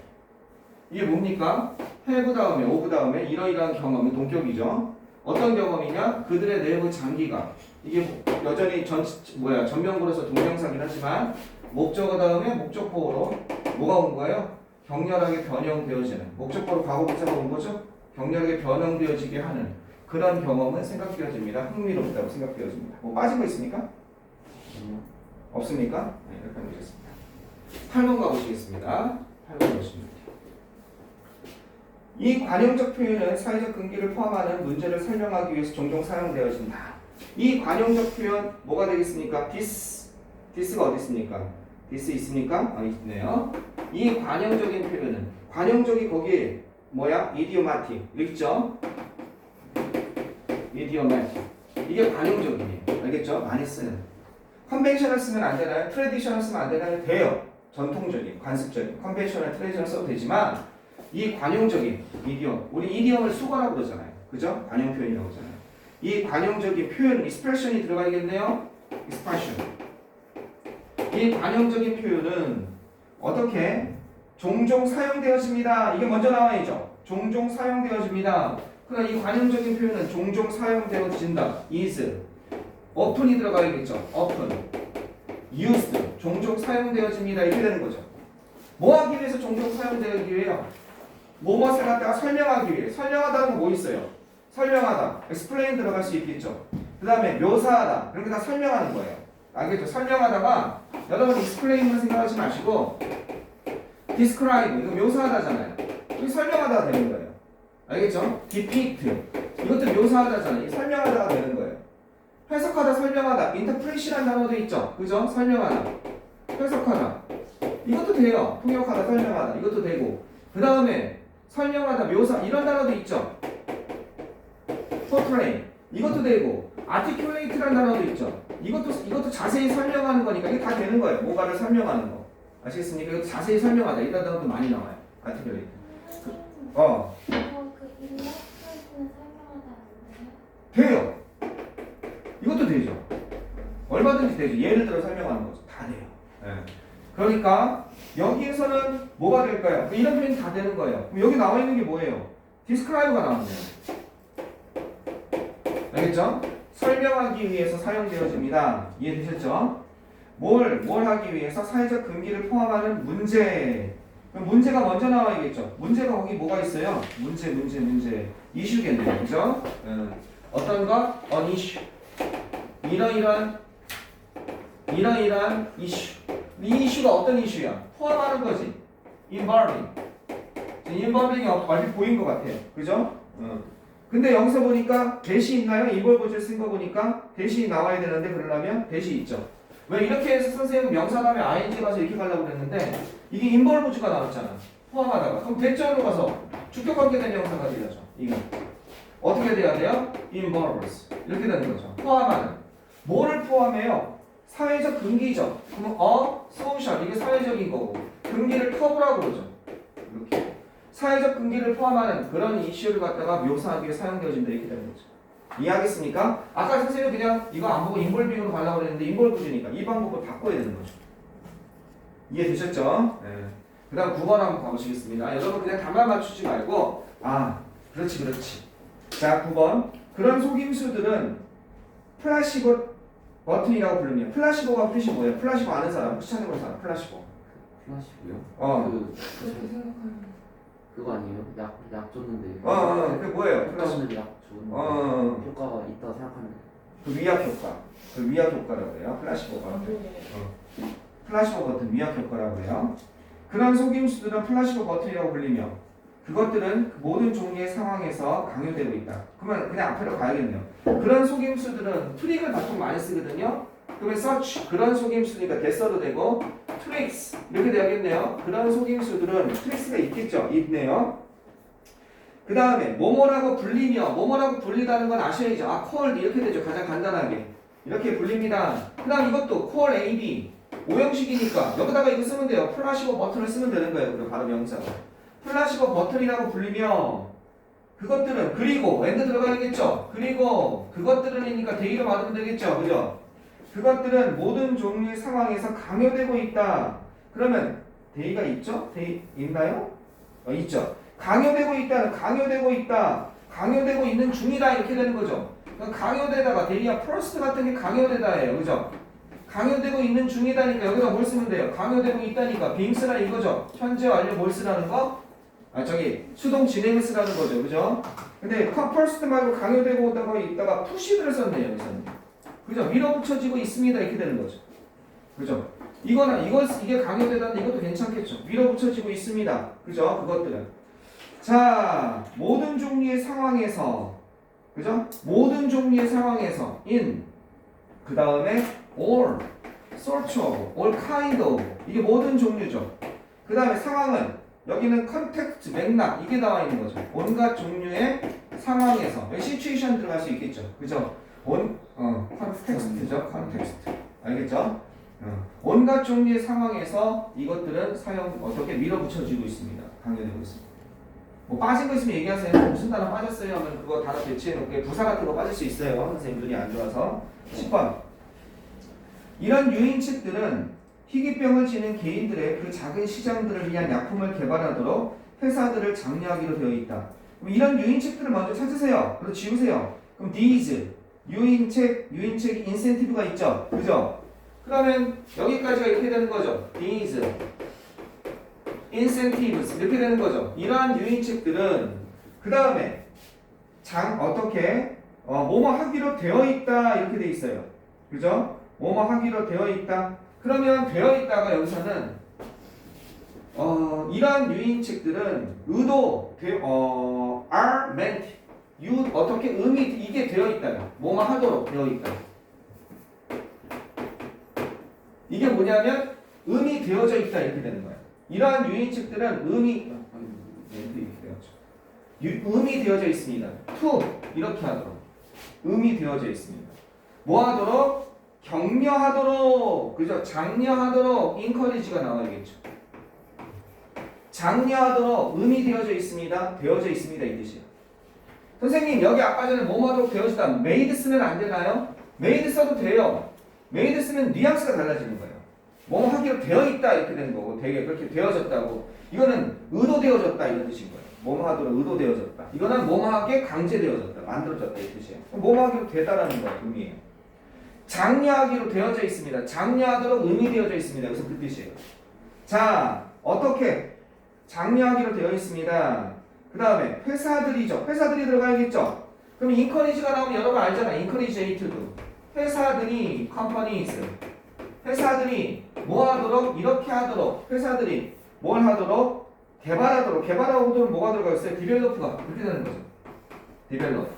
이게 뭡니까? have 다음에 of 다음에 이러이러한 경험은 동격이죠. 어떤 경험이냐? 그들의 내부 장기가 이게 여전히 전명구로서 동명사긴 하지만 목적어 다음에 목적보호로 뭐가 온 거예요? 격렬하게 변형되어지는 목적보로 과거분사가 온 거죠? 격렬하게 변형되어지게 하는 그런 경험은 생각되어집니다. 흥미롭다고 생각되어집니다. 뭐 빠진 거 있습니까? 없습니까? 네, 이렇게 하면 되겠습니다. 8번 가보시겠습니다. 8번 보시면 이 관용적 표현은 사회적 근기를 포함하는 문제를 설명하기 위해서 종종 사용되어진다. 이 관용적 표현 뭐가 되겠습니까? this가 어디 있습니까? this 있습니까? 있네요. 이 관용적인 표현은 관용적이 거기에 뭐야? idiomatic 있죠? idiomatic 이게 관용적이에요. 알겠죠? 많이 쓰는 컨벤셔널 쓰면 안 되나요? 트래디셔널 쓰면 안 되나요? 돼요. 전통적인, 관습적인, 컨벤셔널, 트래디셔널 써도 되지만 이 관용적인 이디엄, 우리 이디엄을 수거라고 그러잖아요. 그죠? 관용 표현이라고 하잖아요. 이 관용적인 표현, expression이 들어가야겠네요. expression. 이 관용적인 표현은 어떻게? 종종 사용되어집니다. 이게 먼저 나와야죠. 종종 사용되어집니다. 그러나 이 관용적인 표현은 종종 사용되어진다. is. often이 들어가야겠죠. often. used. 종종 사용되어집니다. 이렇게 되는 거죠. 뭐 하기 위해서 종종 사용되기 위해요? 뭐뭐을 갖다가 설명하기 위해. 설명하다는 거 뭐 있어요? 설명하다. explain 들어갈 수 있겠죠. 그 다음에 묘사하다. 이런 게 다 설명하는 거예요. 알겠죠? 설명하다가 여러분 explain만 생각하지 마시고 describe. 이거 묘사하다잖아요. 이게 설명하다가 되는 거예요. 알겠죠? depict. 이것도 묘사하다잖아요. 이게 설명하다가 되는 거예요. 해석하다, 설명하다. interpret이라는 단어도 있죠. 그죠? 설명하다. 해석하다. 이것도 돼요. 통역하다, 설명하다. 이것도 되고. 그 다음에 설명하다, 묘사. 이런 단어도 있죠. portray. 이것도 되고. articulate라는 단어도 있죠. 이것도 자세히 설명하는 거니까 이게 다 되는 거예요. 뭐가를 설명하는 거. 아시겠습니까? 이것도 자세히 설명하다. 이런 단어도 많이 나와요. articulate. 그 일렉트로스는 설명하다 안 돼요? 돼요. 이것도 되죠. 얼마든지 되죠. 예를 들어 설명하는 거죠. 다 돼요. 네. 그러니까 여기에서는 뭐가 될까요? 이런 표현이 다 되는 거예요. 그럼 여기 나와 있는 게 뭐예요? describe가 나왔네요. 알겠죠? 설명하기 위해서 사용되어집니다. 이해되셨죠? 뭘 하기 위해서 사회적 근기를 포함하는 문제. 그럼 문제가 먼저 나와야겠죠. 문제가 거기 뭐가 있어요? 문제. 이슈겠네요. 그죠? 어떤 것? an issue. 이러이러한 이슈. 이 이슈가 어떤 이슈야? 포함하는 거지. involving이 얼핏 보인 것 같아요. 그죠? 근데 여기서 보니까 대시 있나요? involve를 쓴 거 보니까 대시 나와야 되는데 그러려면 대시 있죠. 왜 이렇게 해서 선생님 명사 다음에 ing 가서 이렇게 가려고 그랬는데 이게 involve가 나왔잖아. 포함하다가. 그럼 대절로 가서 주격관계 된 명사가 되죠. 이거. 어떻게 돼야 돼요? involves. 이렇게 되는 거죠. 포함하는. 뭐를 포함해요? 사회적 근기죠. 그럼 social 소셜 이게 사회적인 거고 금기를 터부라고 그러죠. 이렇게 사회적 금기를 포함하는 그런 이슈를 갖다가 묘사하기 위해 사용되어진다 이렇게 되는 거죠. 이해하겠습니까? 아까 선생님이 그냥 이거 안 보고 인볼빙으로 가려고 그랬는데 인볼브주니까 이 방법을 바꿔야 되는 거죠. 이해되셨죠? 네. 그 다음 9번 한번 가보시겠습니다. 여러분 그냥 답만 맞추지 말고 그렇지. 자 9번 그런 속임수들은 플라시보 버튼이라고 부릅니다. 플라시보가 뜻이 뭐예요? 플라시보 아는 사람? 혹시 찾아본 사람? 플라시보 플라시고요? 그렇게 생각하면 그거 아니에요? 약 줬는데 그게 뭐예요? 플라시보 약 줬는데 효과가 있다 생각하면 그 위약 효과 그 위약 효과라고 해요. 플라시보가 안 좋은 플라시보 버튼 위약 효과라고 해요. 그런 속임수들은 플라시보 버튼이라고 불리며 그것들은 모든 종류의 상황에서 강요되고 있다. 그러면 그냥 앞으로 가야겠네요. 그런 속임수들은 트릭을 보통 많이 쓰거든요. 그러면 such 그런 속임수니까 대써도 되고 tricks 이렇게 되겠네요. 그런 속임수들은 트릭스가 있네요. 그 다음에 뭐뭐라고 불리며 뭐뭐라고 불리다는 건 아셔야죠. called 이렇게 되죠. 가장 간단하게 이렇게 불립니다. 그 다음 이것도 call AD 5형식이니까 여기다가 이거 쓰면 돼요. 플라시보 버튼을 쓰면 되는 거예요. 그럼 바로 명사가 플라시보 버튼이라고 불리며 그것들은 그리고 and 들어가야겠죠. 그리고 그것들은이니까 대의로 받으면 되겠죠. 그죠? 그것들은 모든 종류의 상황에서 강요되고 있다. 그러면 대의가 있죠? 대의 있나요? 있죠. 강요되고 있다는 강요되고 있다. 강요되고 있는 중이다 이렇게 되는 거죠. 그러니까 강요되다가 대의야 first 같은 게 강요되다예요. 그죠? 강요되고 있는 중이다니까 여기다 뭘 쓰면 돼요? 강요되고 있다니까 빙스라 이거죠. 현재 완료 뭘 쓰라는 거? 수동 진행을 쓰라는 거죠. 그죠? 근데 first 말고 강요되고 있다가 푸시드를 썼네요. 여기서는. 그죠? 밀어붙여지고 있습니다. 이렇게 되는 거죠. 그죠? 이게 강요되다는 이것도 괜찮겠죠. 밀어붙여지고 있습니다. 그죠? 그것들은. 자, 모든 종류의 상황에서 그죠? 모든 종류의 상황에서 그 다음에 all, sort of, all kind of 이게 모든 종류죠. 그 다음에 상황은 여기는 컨텍스트, 맥락 이게 나와 있는 거죠. 온갖 종류의 상황에서 여기 시츄에이션 들어갈 수 있겠죠. 그죠? 컨텍스트죠. 컨텍스트 알겠죠? 온갖 종류의 상황에서 이것들은 어떻게 밀어붙여지고 있습니다. 강요되고 있습니다. 뭐 빠진 거 있으면 얘기하세요. 무슨 단어 빠졌어요? 하면 그거 단어 배치해 놓을게. 부사 같은 거 빠질 수 있어요. 선생님 눈이 안 좋아서. 10번. 이런 유인책들은 희귀병을 지닌 개인들의 그 작은 시장들을 위한 약품을 개발하도록 회사들을 장려하기로 되어 있다. 그럼 이런 유인책들을 먼저 찾으세요. 그리고 지우세요. 그럼 these 유인책 인센티브가 있죠. 그죠? 그러면 여기까지가 이렇게 되는 거죠. these incentives 이렇게 되는 거죠. 이러한 유인책들은 그 다음에 어떻게 뭐뭐 하기로 되어 있다 이렇게 돼 있어요. 그죠? 뭐뭐 하기로 되어 있다. 그러면 되어 있다가 여기서는 이러한 유인책들은 are meant 어떻게 이게 되어 있다. 뭐뭐 하도록 되어 있다. 이게 뭐냐면 되어져 있다 이렇게 되는 거예요. 이러한 유인책들은 되어져 있습니다. to 이렇게 하도록 되어져 있습니다. 뭐 하도록? 격려하도록 그죠? 장려하도록 encourage가 나와야겠죠. 장려하도록 되어져 있습니다. 되어져 있습니다 이 뜻이에요. 선생님 여기 아까 전에 뭐하도록 되어지다 made 쓰면 안 되나요? made 써도 돼요. made 쓰면 뉘앙스가 달라지는 거예요. 뭐 하기로 되어 있다 이렇게 되는 거고 되게 그렇게 되어졌다고 이거는 의도되어졌다 이런 뜻인 거예요. 뭐뭐 하도록 의도되어졌다. 이거는 뭐뭐 하게 강제되어졌다. 만들어졌다 이 뜻이에요. 뭐뭐 하기로 되다라는 거예요. 의미예요. 장려하기로 되어져 있습니다. 장려하도록 되어져 있습니다. 그래서 그 뜻이에요. 자, 어떻게 장려하기로 되어 있습니다. 그 다음에 회사들이죠. 회사들이 들어가야겠죠. 그럼 encourage가 나오면 여러분 알잖아. encourage to도. 회사들이 companies 회사들이 뭐 하도록 이렇게 하도록 회사들이 뭘 하도록 개발하도록 뭐가 들어가 있어요? 디벨로프가 그렇게 되는 거죠. 디벨로프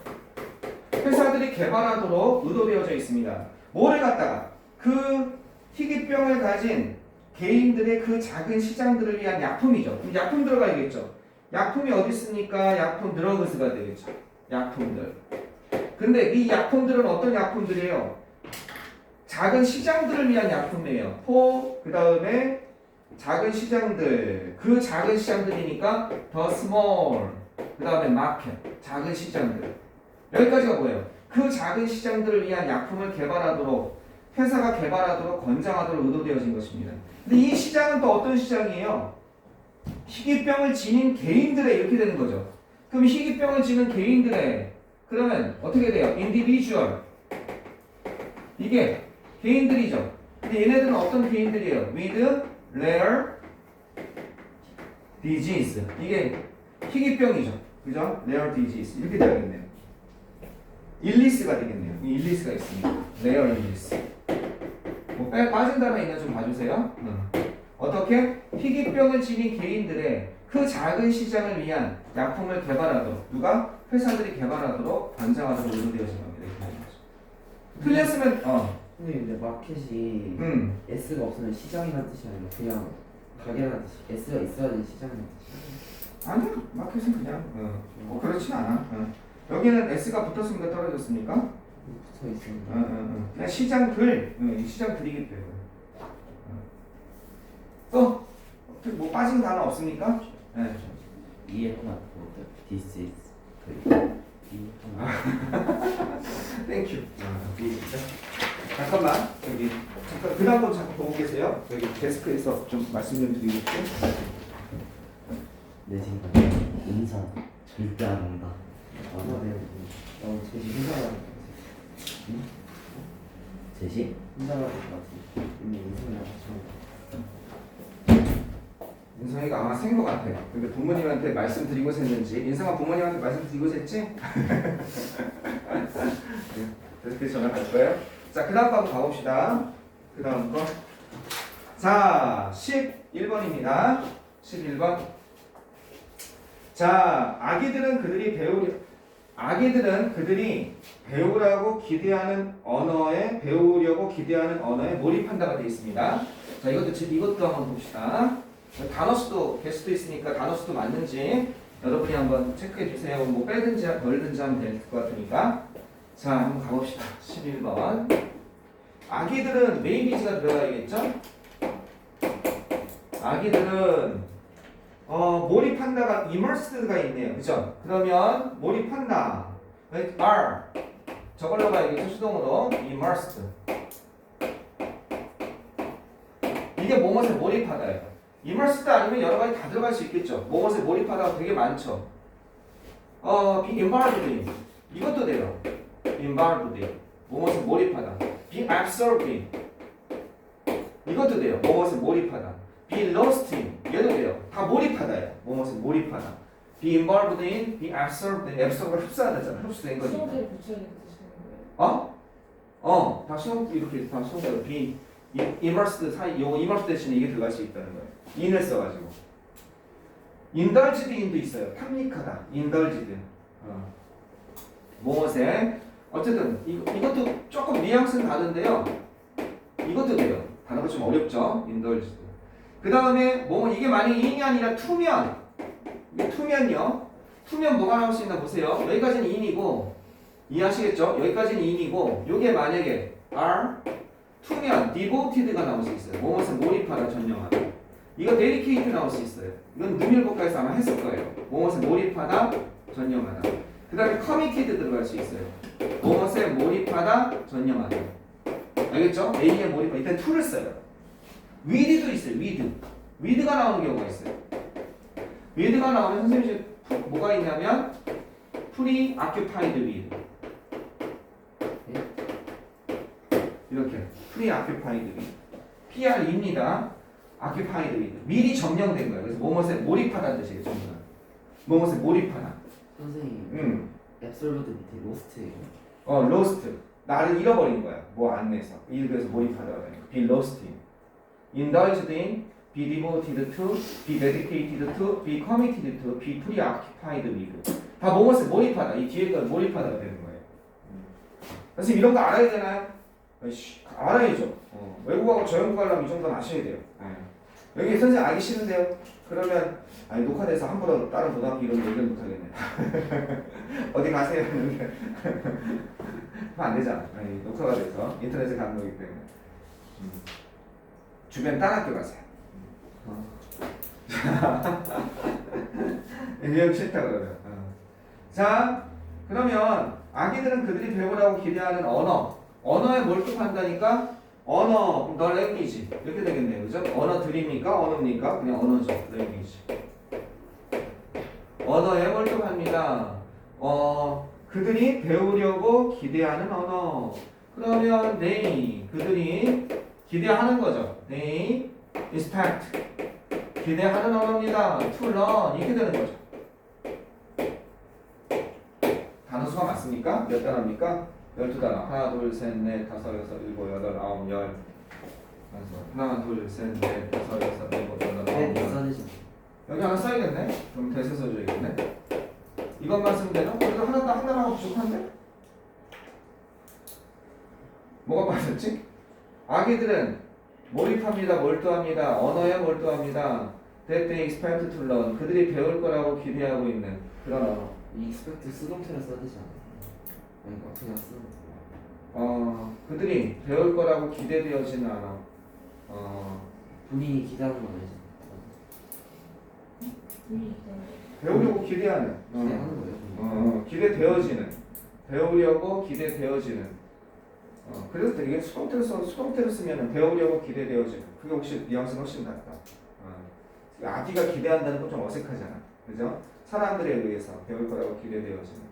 회사들이 개발하도록 의도되어져 있습니다. 뭐를 갖다가 그 희귀병을 가진 개인들의 그 작은 시장들을 위한 약품이죠. 그럼 약품 들어가야겠죠. 약품이 어디 있습니까? 약품 드러그스가 되겠죠. 약품들. 근데 이 약품들은 어떤 약품들이에요? 작은 시장들을 위한 약품이에요. 그 다음에 작은 시장들. 그 작은 시장들이니까 더 small. 그 다음에 market. 작은 시장들. 여기까지가 뭐예요? 그 작은 시장들을 위한 약품을 개발하도록 회사가 개발하도록 권장하도록 의도되어진 것입니다. 근데 이 시장은 또 어떤 시장이에요? 희귀병을 지닌 개인들의 이렇게 되는 거죠. 그럼 희귀병을 지닌 개인들의 그러면 어떻게 돼요? individual. 이게 개인들이죠. 근데 얘네들은 어떤 개인들이에요? with rare disease. 이게 희귀병이죠. 그죠? rare disease. 이렇게 되어야겠네요. 일리스가 되겠네요. 이 일리스가 있습니다. rare illness. 뭐 빠진 단어 있나 좀 봐주세요. 어떻게? 희귀병을 지닌 개인들의 그 작은 시장을 위한 약품을 개발하도록 누가? 회사들이 개발하도록 권장하도록 의도되어진 겁니다. 이렇게 하는 거죠. 틀렸으면 근데 마켓이 S가 없으면 시장이라는 뜻이 아니라 그냥 가게라는 뜻이 S가 있어야 되는 시장이라는 뜻이 아니야. 마켓은 그냥 그렇진 않아. 여기는 S가 붙었습니까? 떨어졌습니까? 붙어 있습니다. 그냥 시장들, 시장들이기 때문에. 또, 뭐 빠진 단어 없습니까? 네. 이해 하나 더. This is 그 이 하나. 땡큐. 잠깐만, 여기 잠깐 그 다음 거 잠깐 보고 계세요. 여기 데스크에서 좀 말씀 좀 드리겠죠. 내 생각에 인사 절대 안 한다. 네. 제시 혼자가 제시? 혼자가 될것 같아. 이미 인생이랑 인성이가 아마 센 것 같아요. 근데 부모님한테 말씀드리고서 했는지. 인성아 부모님한테 말씀드리고서 했지? 데스크에 전화 갈 거예요. 자, 그 다음 거 한번 가봅시다. 그 다음 거. 자, 11번입니다. 11번. 자, 아기들은 그들이 배우라고 기대하는 언어에 배우려고 기대하는 언어에 몰입한다가 되어 있습니다. 자, 이것도 한번 봅시다. 단어 수도 개수도 있으니까 단어 수도 맞는지 여러분이 한번 체크해 주세요. 뭐 빼든지 덜든지 하면 될 것 같으니까. 자, 한번 가봅시다. 11번. 아기들은 maybees가 들어가야겠죠? 아기들은 몰입한다가 immersed가 있네요. 그죠? 그러면 몰입한다. are 저걸로 가야겠죠? 수동으로 immersed. 이게 뭐뭇에 몰입하다예요. immersed 아니면 여러 가지 다 들어갈 수 있겠죠. 뭐뭇에 몰입하다가 되게 많죠. be involved in 이것도 돼요. involved in 뭐뭇에 몰입하다. be absorbed in 이것도 돼요. 뭐뭇에 몰입하다. be lost in 얘도 돼요. 다 몰입하다예요. 뭐뭇에 몰입하다. be involved in, be absorbed in absorb가 흡수하다잖아. 흡수된 거니까. 수업에 붙여야 되시는 거예요? 다 수업 이렇게 다 수업으로 be immersed 사이 요거 immersed 대신에 이게 들어갈 수 있다는 거예요. in을 써가지고. indulged in도 있어요. 탐닉하다. indulged. 뭐뭇에 어쨌든 이것도 조금 뉘앙스는 다른데요. 이것도 돼요. 단어가 좀 어렵죠. indulged. 그 다음에 뭐 이게 만약에 in이 아니라 투면. 이게 투면요. 투면 뭐가 나올 수 있나 보세요. 여기까지는 in이고 이해하시겠죠? 여기까지는 in이고 요게 만약에 are 투면 devoted가 나올 수 있어요. 뭐뭇에 몰입하다 전념하다. 이거 dedicate 나올 수 있어요. 이건 능일국가에서 아마 했을 거예요. 뭐뭇에 몰입하다 전념하다. 그 다음에 committed 들어갈 수 있어요. 뭐뭇에 몰입하다 전념하다. 알겠죠? A에 몰입하다. 일단 to를 써요. with도 있어요. with가 나오는 경우가 있어요. with가 나오면 선생님이 뭐가 있냐면 preoccupied with 이렇게 preoccupied with PR입니다. occupied with 미리 점령된 거예요. 그래서 뭐뭇에 몰입하다는 뜻이에요. 전부 다. 뭐뭇에 몰입하다. 선생님 앱솔루트 밑에 로스트예요. lost 나를 잃어버린 거야. 뭐 안에서 그래서 몰입하다가 be lost in indulged in be devoted to be dedicated to be committed to be preoccupied with 다 뭐뭇에 몰입하다. 이 뒤에 건 몰입하다가 되는 거예요. 선생님 이런 거 알아야 되나요? 알아야죠. 외국어하고 저영국 하려면 이 정도는 아셔야 돼요. 여기 선생님 알기 싫은데요? 그러면 녹화돼서 함부로 다른 고등학교 이런 거 얘기를 못하겠네. 어디 가세요? 하면 안 되잖아. 녹화가 돼서 인터넷에 가는 거기 때문에 주변 딴 학교 가세요. 배우기 싫다 그러면. 자, 그러면 아기들은 그들이 배우라고 기대하는 언어에 몰두한다니까 언어, 그럼 너 랭귀지 이렇게 되겠네요, 그죠? 언어들입니까? 언어입니까? 그냥 언어죠, 랭귀지. 언어에 몰두합니다. 그들이 배우려고 기대하는 언어. 그러면 그들이 기대하는 거죠. They expect 기대하는 언어입니다. To learn 이렇게 되는 거죠. 단어 수가 맞습니까? 몇 단어입니까? 12단어. 하나, 둘, 셋, 넷, 다섯, 여섯, 일곱, 여덟, 아홉, 열. 하나, 둘, 셋, 넷, 다섯, 여섯, 일곱, 여덟, 아홉, 열. 써내죠. 여기 하나 써야겠네. 그럼 대세 써줘야겠네. 이것만 쓰면 되나? 그래도 하나가 부족한데? 뭐가 빠졌지? 아기들은 몰입합니다. 몰두합니다. 언어에 몰두합니다. That they expect to learn. 그들이 배울 거라고 기대하고 있는 그런 언어. 이 익스펙트 수동태를 써야 되지 않아요? 아니 그냥 쓰는 거. 그들이 배울 거라고 기대되어지는 언어. 본인이 기대하는 건 아니죠. 배우려고 기대하는. 기대하는 거예요. 기대되어지는. 배우려고 기대되어지는. 그래서 되게 수동태를 쓰면 배우려고 기대되어지는. 그게 혹시 뉘앙스는 훨씬 낫다. 아기가 기대한다는 건 좀 어색하잖아. 그죠? 사람들에 의해서 배울 거라고 기대되어지는.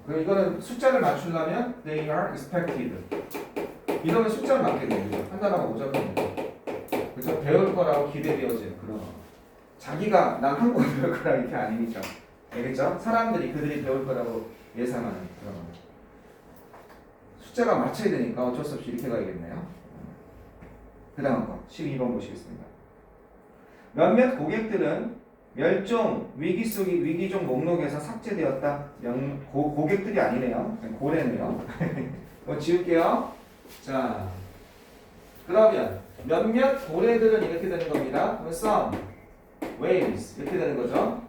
그럼 이거는 숫자를 맞추려면 they are expected. 이러면 숫자를 맞게 되죠. 한 단어가 오작합니다. 그죠? 배울 거라고 기대되어지는 그런. 자기가 난 한국어 배울 거라 이렇게 아니니까. 알겠죠? 사람들이 그들이 배울 거라고 예상하는 그런. 숫자가 맞춰야 되니까 어쩔 수 없이 이렇게 가야겠네요. 그 다음 거 12번 보시겠습니다. 몇몇 고객들은 멸종 위기종 목록에서 삭제되었다. 고객들이 아니네요. 고래네요. 이거 지울게요. 자, 그러면 몇몇 고래들은 이렇게 되는 겁니다. some whales 이렇게 되는 거죠.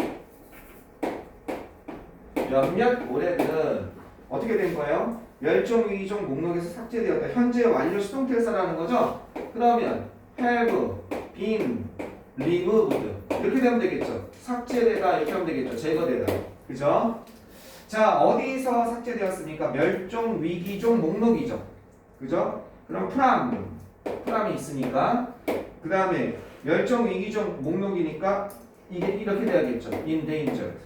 몇몇 고래들은 어떻게 된 거예요? 멸종 위기종 목록에서 삭제되었다. 현재 완료 수동태를 써라는 거죠. 그러면 have been removed 이렇게 되면 되겠죠. 삭제되다 이렇게 하면 되겠죠. 제거되다. 그죠? 자, 어디서 삭제되었습니까? 멸종 위기종 목록이죠. 그죠? 그럼 프람이 있으니까 그 다음에 멸종 위기종 목록이니까 이게 이렇게 돼야겠죠. endangered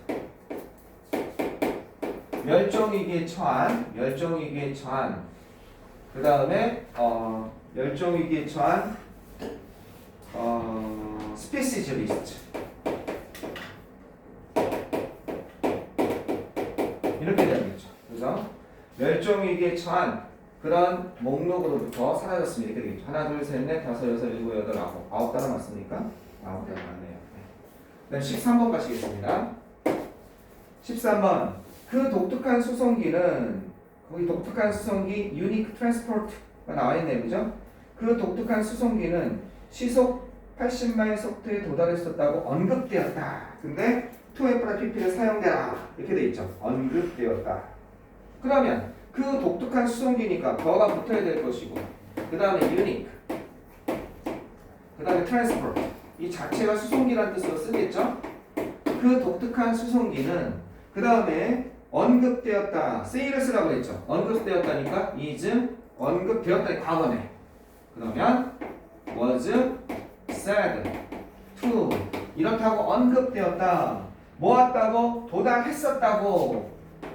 멸종위기에 처한 그 다음에 멸종위기에 처한 species list 이렇게 되겠죠. 그래서 멸종위기에 처한 그런 목록으로부터 사라졌습니다. 이렇게 되겠죠. 하나, 둘, 셋, 넷, 다섯, 여섯, 일곱, 여덟, 아홉 단어 맞습니까? 아홉 단어 맞네요. 네. 13번 가시겠습니다. 13번 그 독특한 수송기는 거기 독특한 수송기 unique transport가 나와 있네요. 그죠? 그 독특한 수송기는 시속 80마일 속도에 도달했었다고 언급되었다. 근데 toF나 pp를 사용되라 이렇게 돼 있죠. 언급되었다. 그러면 그 독특한 수송기니까 더가 붙어야 될 것이고 그 다음에 unique 그 다음에 transport 이 자체가 수송기라는 뜻으로 쓰겠죠. 그 독특한 수송기는 그 다음에 언급되었다. say를 쓰라고 했죠. 언급되었다니까 is 언급되었다니 과거네. 그러면 was said to 이렇다고 언급되었다. 뭐 왔다고? 도달했었다고.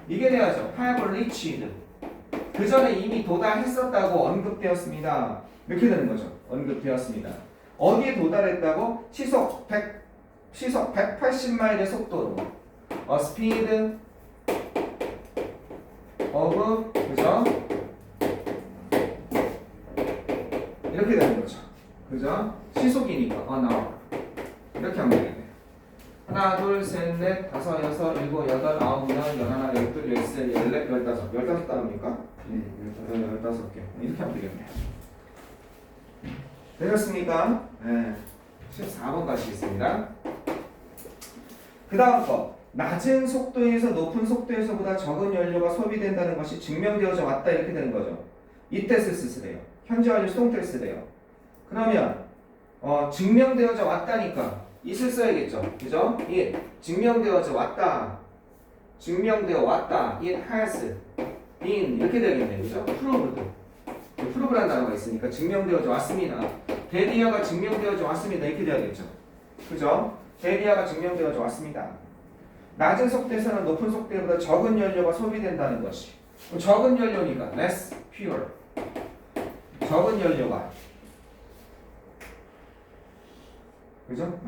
이게 돼야죠. have reached 그 전에 이미 도달했었다고 언급되었습니다. 이렇게 되는 거죠. 언급되었습니다. 어디에 도달했다고? 시속 180마일의 속도로 a speed of 그죠? 이렇게 되는 거죠. 그죠? 시속이니까 an hour 이렇게 하면 되겠네. 하나, 둘, 셋, 넷, 다섯, 여섯, 일곱, 여덟, 아홉, 열, 열하나, 열둘, 열세, 열넷, 열다섯. 15단어입니까? 네, 15개. 이렇게 하면 되겠네요. 되셨습니까? 네. 14번 가시겠습니다. 그 다음 거. 낮은 속도에서 높은 속도에서보다 적은 연료가 소비된다는 것이 증명되어져 왔다. 이렇게 되는 거죠. 이때 쓰래요. 현재 완료 수동태를 쓰래요. 그러면 증명되어져 왔다니까 it을 써야겠죠. 그죠? it 증명되어져 왔다. 증명되어 왔다. it has been 이렇게 되겠네요. 그죠? proved. prove란 단어가 있으니까 증명되어져 왔습니다. 데디아가 증명되어져 왔습니다. 이렇게 돼야겠죠. 그죠? 데디아가 증명되어져 왔습니다. 낮은 속도에서는 높은 속도보다 적은 연료가 소비된다는 것이. 적은 연료니까 less fuel. 적은 연료가. 그죠?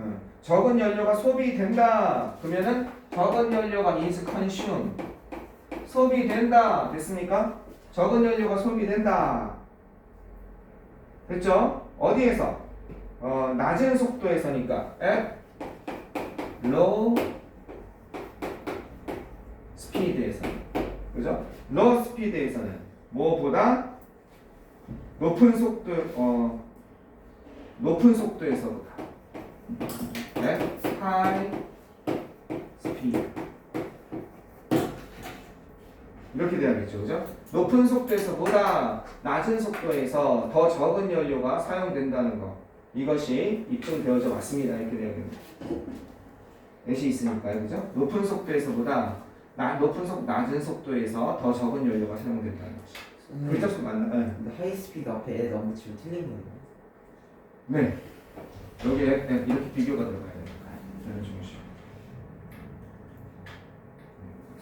적은 연료가 소비된다. 그러면은 적은 연료가 is consumed. 소비된다. 됐습니까? 적은 연료가 소비된다. 됐죠? 어디에서? 낮은 속도에서니까 at low speed에서. 그죠? low speed에서는 뭐보다 높은 속도에서보다 at high speed 이렇게 돼야겠죠, 그죠? 높은 속도에서보다 낮은 속도에서 더 적은 연료가 사용된다는 거 이것이 입증되어져 왔습니다. 이렇게 돼야겠네요. 애시 있으니까요, 그죠? 높은 속도에서보다 낮은 속도에서 더 적은 연료가 사용된다는 것이. 글자수 맞나? 네. 근데 하이스피드 앞에 애 너무 치면 틀린 거예요. 네. 여기에 이렇게 비교가 들어가야 되니까. 저는 중요시.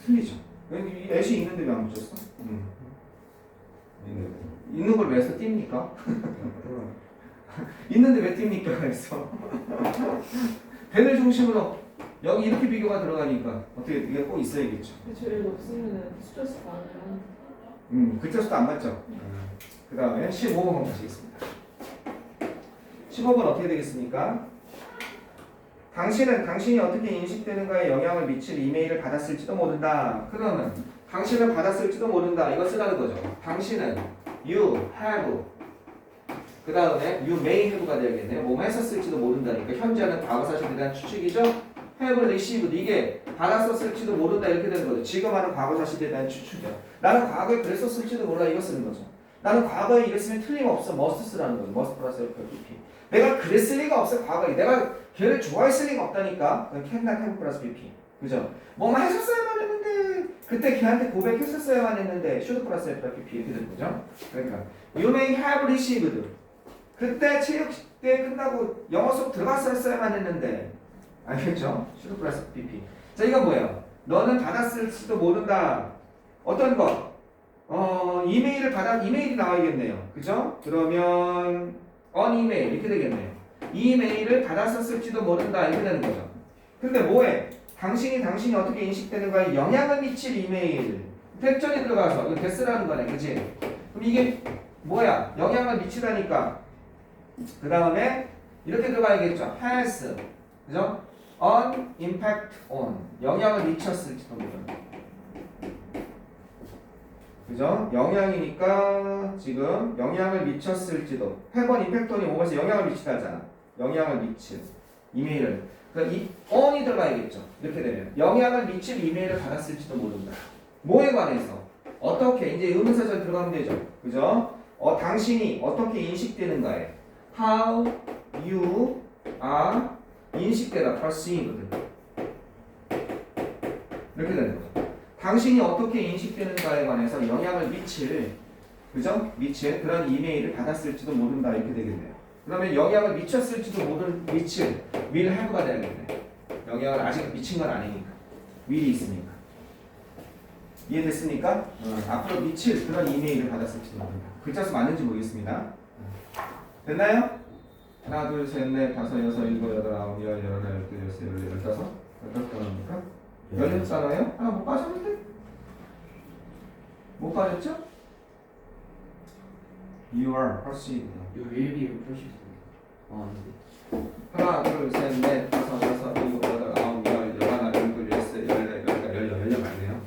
틀리죠. 이 애시 있는데 왜 안 붙였어? 있는 걸 왜 해서 띱니까? 있는데 왜 띱니까? 그래서 배를 중심으로 여기 이렇게 비교가 들어가니까 어떻게 이게 꼭 있어야겠죠. 제일 높으면 스트레스가 아니라. 글자수도 안 맞죠? 그 다음에 15번 가시겠습니다. 15번 어떻게 되겠습니까? 당신이 어떻게 인식되는가에 영향을 미칠 이메일을 받았을지도 모른다. 그러면 당신은 받았을지도 모른다. 이거 쓰라는 거죠. 당신은 you have 그 다음에 you may have가 되겠네요. 뭐 했었을지도 모른다니까 현재는 과거 사실에 대한 추측이죠. have received 이게 받았었을지도 모른다 이렇게 되는 거죠. 지금 하는 과거 사실에 대한 추측이야. 나는 과거에 그랬었을지도 몰라 이거 쓰는 거죠. 나는 과거에 이랬으면 틀림없어 must 쓰라는 거죠. must 플러스 BP. 내가 그랬을 리가 없어 과거에. 내가 걔를 좋아했을 리가 없다니까. can not have 플러스 BP. 그죠? 뭐만 했었어야만 했는데 그때 걔한테 고백했었어야만 했는데 should 플러스 BP 이렇게 되는 거죠. 그러니까 you may have received 그때 체육대 끝나고 영어 수업 들어갔었어야만 했는데 알겠죠? should 플러스 BP. 자 이건 뭐예요? 너는 받았을지도 모른다. 어떤 거? 이메일이 나와야겠네요. 그죠? 그러면 on email 이렇게 되겠네요. 이메일을 받았었을지도 모른다 이렇게 되는 거죠. 근데 뭐해? 당신이 어떻게 인식되는가에 영향을 미칠 이메일. 백전이 들어가서 이거 데스라는 거네, 그치? 그럼 이게 뭐야? 영향을 미치다니까. 그 다음에 이렇게 들어가야겠죠. has, 그죠? on impact on 영향을 미쳤을지도 모른다. 그죠? 영향이니까 지금 영향을 미쳤을지도 have on impact on이 뭐가 영향을 미치다 하잖아. 영향을 미칠 이메일을 그러니까 이 on이 들어가야겠죠. 이렇게 되면 영향을 미칠 이메일을 받았을지도 모른다. 뭐에 관해서 어떻게 이제 의문사절 들어가면 되죠. 그죠? 당신이 어떻게 인식되는가에 how you are 인식되다 perceived 이렇게 되는 거죠. 당신이 어떻게 인식되는가에 관해서 영향을 미칠 그죠? 미칠 그런 이메일을 받았을지도 모른다 이렇게 되겠네요. 그러면 영향을 미쳤을지도 미칠 will have가 되겠네. 영향을 아직 미친 건 아니니까 will이 있으니까 이해됐습니까? 앞으로 미칠 그런 이메일을 받았을지도 모른다. 글자수 맞는지 모르겠습니다. 됐나요? 하나, 둘, 셋, 넷, 다섯, 여섯, 일곱, 여덟, 아홉, 열, 열하나, 열둘, 열세, 열네, 열다섯, 열다섯 단어입니까? 16단어예요? 하나 못 빠졌는데? 못 빠졌죠? You are perceived. You will be perceived. 아닌데. 하나, 둘, 셋, 넷, 다섯, 여섯, 일곱, 여덟, 아홉, 열, 열하나, 열둘, 열세, 열네, 열여 맞네요.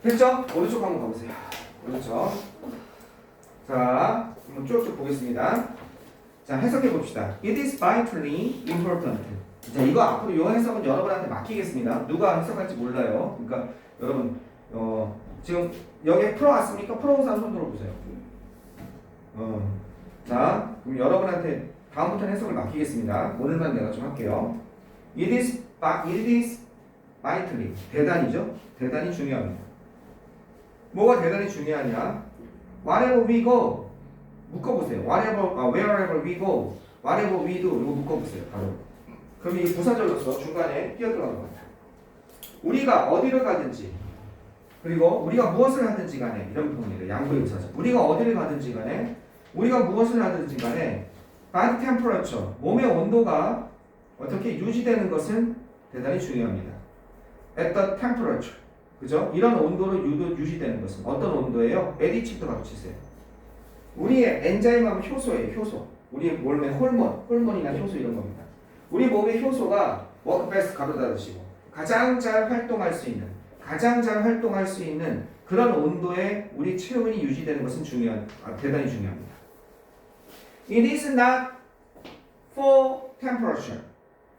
됐죠? 오른쪽 한번 가보세요. 오른쪽. 자, 한번 쭉쭉 보겠습니다. 자, 해석해 봅시다. It is vitally important. 자, 이거 앞으로 이 해석은 여러분한테 맡기겠습니다. 누가 해석할지 몰라요. 그러니까 여러분 지금 여기에 풀어 왔습니까? 풀어온 사람 손 들어보세요. 자, 그럼 여러분한테 다음부터는 해석을 맡기겠습니다. 오늘만 내가 좀 할게요. It is vitally. 대단히죠? 대단히 중요합니다. 뭐가 대단히 중요하냐? Wherever we go. 묶어보세요. Wherever we go. Whatever we do. 이거 묶어보세요. 바로. 그럼 이 부사절로서 중간에 끼어들어가는 겁니다. 우리가 어디를 가든지 그리고 우리가 무엇을 하든지 간에 이런 부분이에요. 양보의 부사절. 우리가 어디를 가든지 간에 우리가 무엇을 하든지 간에 body temperature, 몸의 온도가 어떻게 유지되는 것은 대단히 중요합니다. At the temperature. 그죠? 이런 온도로 유지되는 것은 어떤 온도예요? 에디칩도 가르치세요. 우리의 엔자임하면 효소예요. 효소. 우리의 몸의 호르몬이나 효소 이런 겁니다. 우리 몸의 효소가 work best 가로 닫으시고 가장 잘 활동할 수 있는 그런 온도에 우리 체온이 유지되는 것은 대단히 중요합니다. It is not for temperature.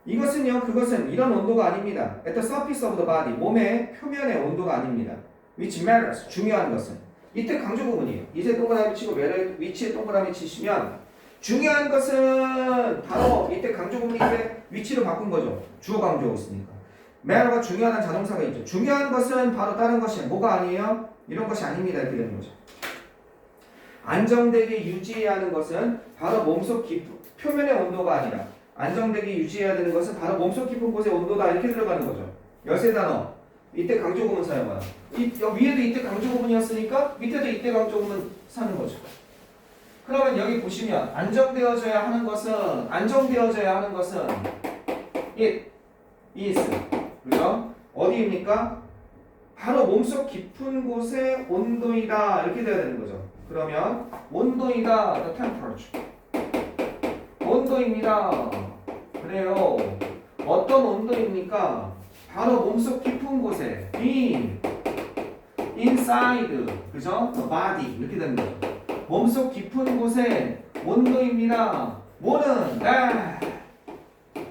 그것은 이런 온도가 아닙니다. At the surface of the body. 몸의 표면의 온도가 아닙니다. Which matters. 중요한 것은. 이때 강조 부분이에요. 이제 동그라미 치고 위치에 동그라미 치시면 중요한 것은 바로 이때 강조 부분인데 위치로 바꾼 거죠. 주어 강조하고 있으니까. matter가 중요하다는 자동사가 있죠. 중요한 것은 바로 다른 것이에요. 뭐가 아니에요? 이런 것이 아닙니다. 이렇게 되는 거죠. 안정되게 유지해야 하는 것은 바로 몸속 표면의 온도가 아니라 안정되게 유지해야 되는 것은 바로 몸속 깊은 곳의 온도다. 이렇게 들어가는 거죠. 열세 단어. 이때 강조 구문 사용하라. 위에도 이때 강조 구문이었으니까 밑에도 이때 강조 구문 사는 거죠. 그러면 여기 보시면 안정되어져야 하는 것은 it is. 그죠? 어디입니까? 바로 몸속 깊은 곳의 온도이다. 이렇게 돼야 되는 거죠. 그러면 온도이다. The temperature. 온도입니다. 그래요. 어떤 온도입니까? 바로 몸속 깊은 곳에 be inside. 그죠? The body. 이렇게 되는 거죠. 몸속 깊은 곳에 온도입니다. 뭐는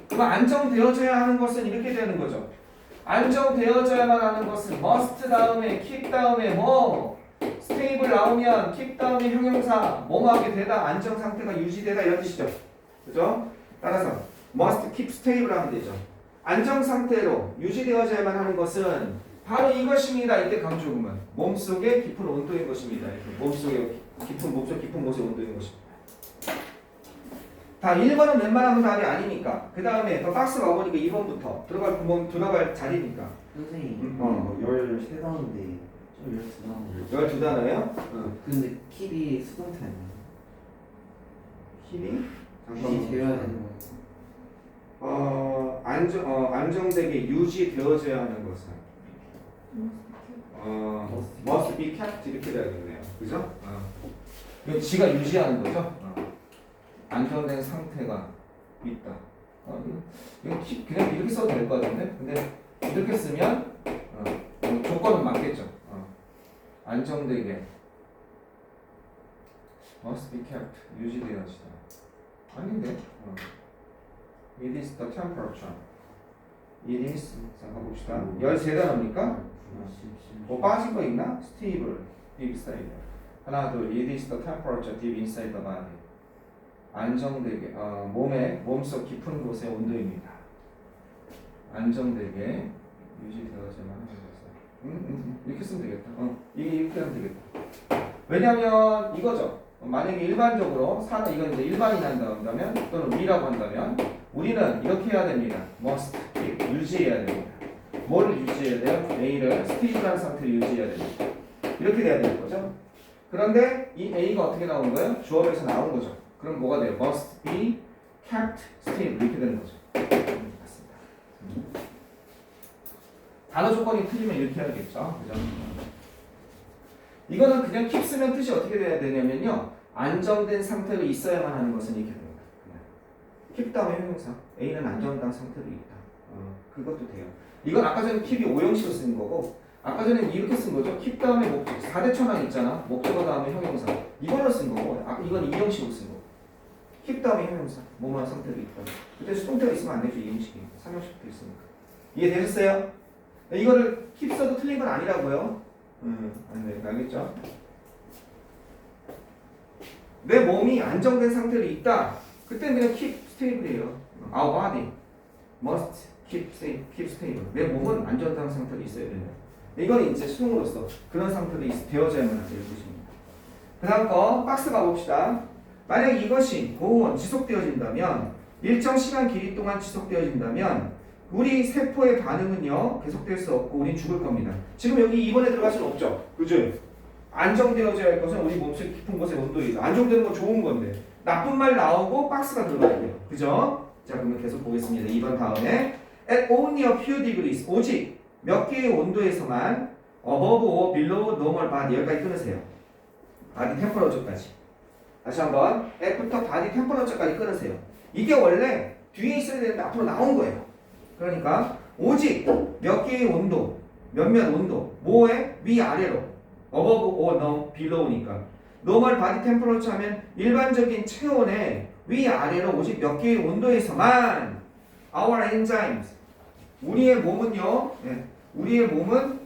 그럼 안정되어져야 하는 것은 이렇게 되는 거죠. 안정되어져야만 하는 것은 must 다음에 keep 다음에 뭐 stable 나오면 keep 다음에 형용사 뭐뭐하게 되다 안정 상태가 유지되다 이런 뜻이죠. 그죠? 따라서 must keep stable 하면 되죠. 안정 상태로 유지되어져야만 하는 것은 바로 이것입니다. 이때 강조구문 몸속의 깊은 온도인 것입니다. 몸속 깊은 곳의 온도인 것입니다. 다 1번은 웬만하면 답이 아니니까 그 다음에 더 박스가 오니까 2번부터 들어갈 구멍 들어갈 자리니까 선생님 13단어인데 좀 12단어 12단어예요? 근데 킵이 수동태 아니에요? 힙이? 킵이 되어야 되는 거예요. 안정되게 유지되어져야 하는 것은 must be kept 이렇게 돼야겠네요. 그죠? 이거 지가 유지하는 거죠? 안정된 상태가 있다. 이거 그냥 이렇게 써도 될 것 같은데? 근데 이렇게 쓰면 조건은 맞겠죠. 안정되게 must be kept 유지되어지다. 아닌데? It is the temperature. It is 자 가봅시다. 13단어입니까? 뭐 빠진 거 있나? Stable, deep inside. 하나 둘. It is the temperature deep inside the body. 안정되게 몸속 깊은 곳의 온도입니다. 안정되게 유지되어져야만 하는 것은 이렇게 쓰면 되겠다. 이렇게 하면 되겠다. 왜냐하면 이거죠. 만약에 일반적으로 이건 이제 일반이 난다면 또는 위라고 한다면 우리는 이렇게 해야 됩니다. must 유지해야 됩니다. 뭐를 유지해야 돼요? A를 스테이블한 상태로 유지해야 됩니다. 이렇게 돼야 되는 거죠. 그런데 이 A가 어떻게 나온 거예요? 주어에서 나온 거죠. 그럼 뭐가 돼요? must be kept stable 이렇게 되는 거죠. 맞습니다. 단어 조건이 틀리면 이렇게 해야겠죠. 그죠? 이거는 그냥 keep 쓰면 뜻이 어떻게 돼야 되냐면요. 안정된 상태로 있어야만 하는 것은 이렇게 됩니다. keep 다음에 형용사. A는 안정된 상태로 있다. 그것도 돼요. 이건 아까 전에 keep이 5형식으로 쓴 거고 아까 전에 이렇게 쓴 거죠. keep 다음에 목적 4대 천왕 있잖아. 목적어 다음에 형용사. 이걸로 쓴 거고 이건 2형식으로 쓴 거고 keep 다음에 형용사. 뭐뭐한 상태로 있다. 그때 수동태가 있으면 안 되죠. 2형식이. 3형식도 있으니까. 이해되셨어요? 이거를 keep 써도 틀린 건 아니라고요. 안 돼. 알겠죠? 내 몸이 안정된 상태로 있다. 그때는 그냥 keep stable이에요. Our body must keep stable. 내 몸은 안정된 상태로 있어야 된다. 이건 이제 수동으로서 그런 상태로 되어져야만 하는 것입니다. 그 다음 거 박스 가봅시다. 만약 이것이 고온 지속되어진다면 일정 시간 길이 동안 지속되어진다면 우리 세포의 반응은요 계속될 수 없고 우린 죽을 겁니다. 지금 여기 2번에 들어갈 수는 없죠. 그죠? 안정되어져야 할 것은 우리 몸속 깊은 곳의 온도이죠. 안정되는 건 좋은 건데 나쁜 말 나오고 박스가 들어가야 돼요. 그죠? 자 그러면 계속 보겠습니다. 2번 다음에 at only a few degrees 오직 몇 개의 온도에서만 above or below normal body 여기까지 끊으세요. body temperature까지. 다시 한번 at부터 body temperature까지 끊으세요. 이게 원래 뒤에 있어야 되는데 앞으로 나온 거예요. 그러니까 오직 몇 개의 온도, 몇몇 온도, 뭐에 위아래로 above or no, below니까 normal body temperature 하면 일반적인 체온의 위아래로 오직 몇 개의 온도에서만 our enzymes 우리의 몸은요, 우리의 몸은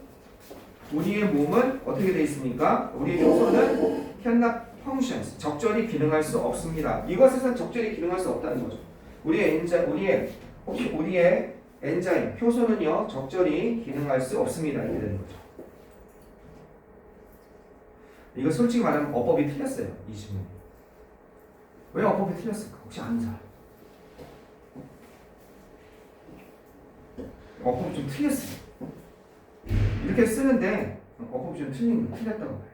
어떻게 되어 있습니까? 우리의 효소는 cannot functions 적절히 기능할 수 없습니다. 이것에선 적절히 기능할 수 없다는 거죠. 우리의 엔자임 효소는요 적절히 기능할 수 없습니다. 이렇게 되는 거죠. 이거 솔직히 말하면 어법이 틀렸어요. 이 질문. 왜 어법이 틀렸을까? 혹시 아는 사람? 어법이 좀 틀렸어요. 이렇게 쓰는데 어법이 좀 틀렸다고 봐요.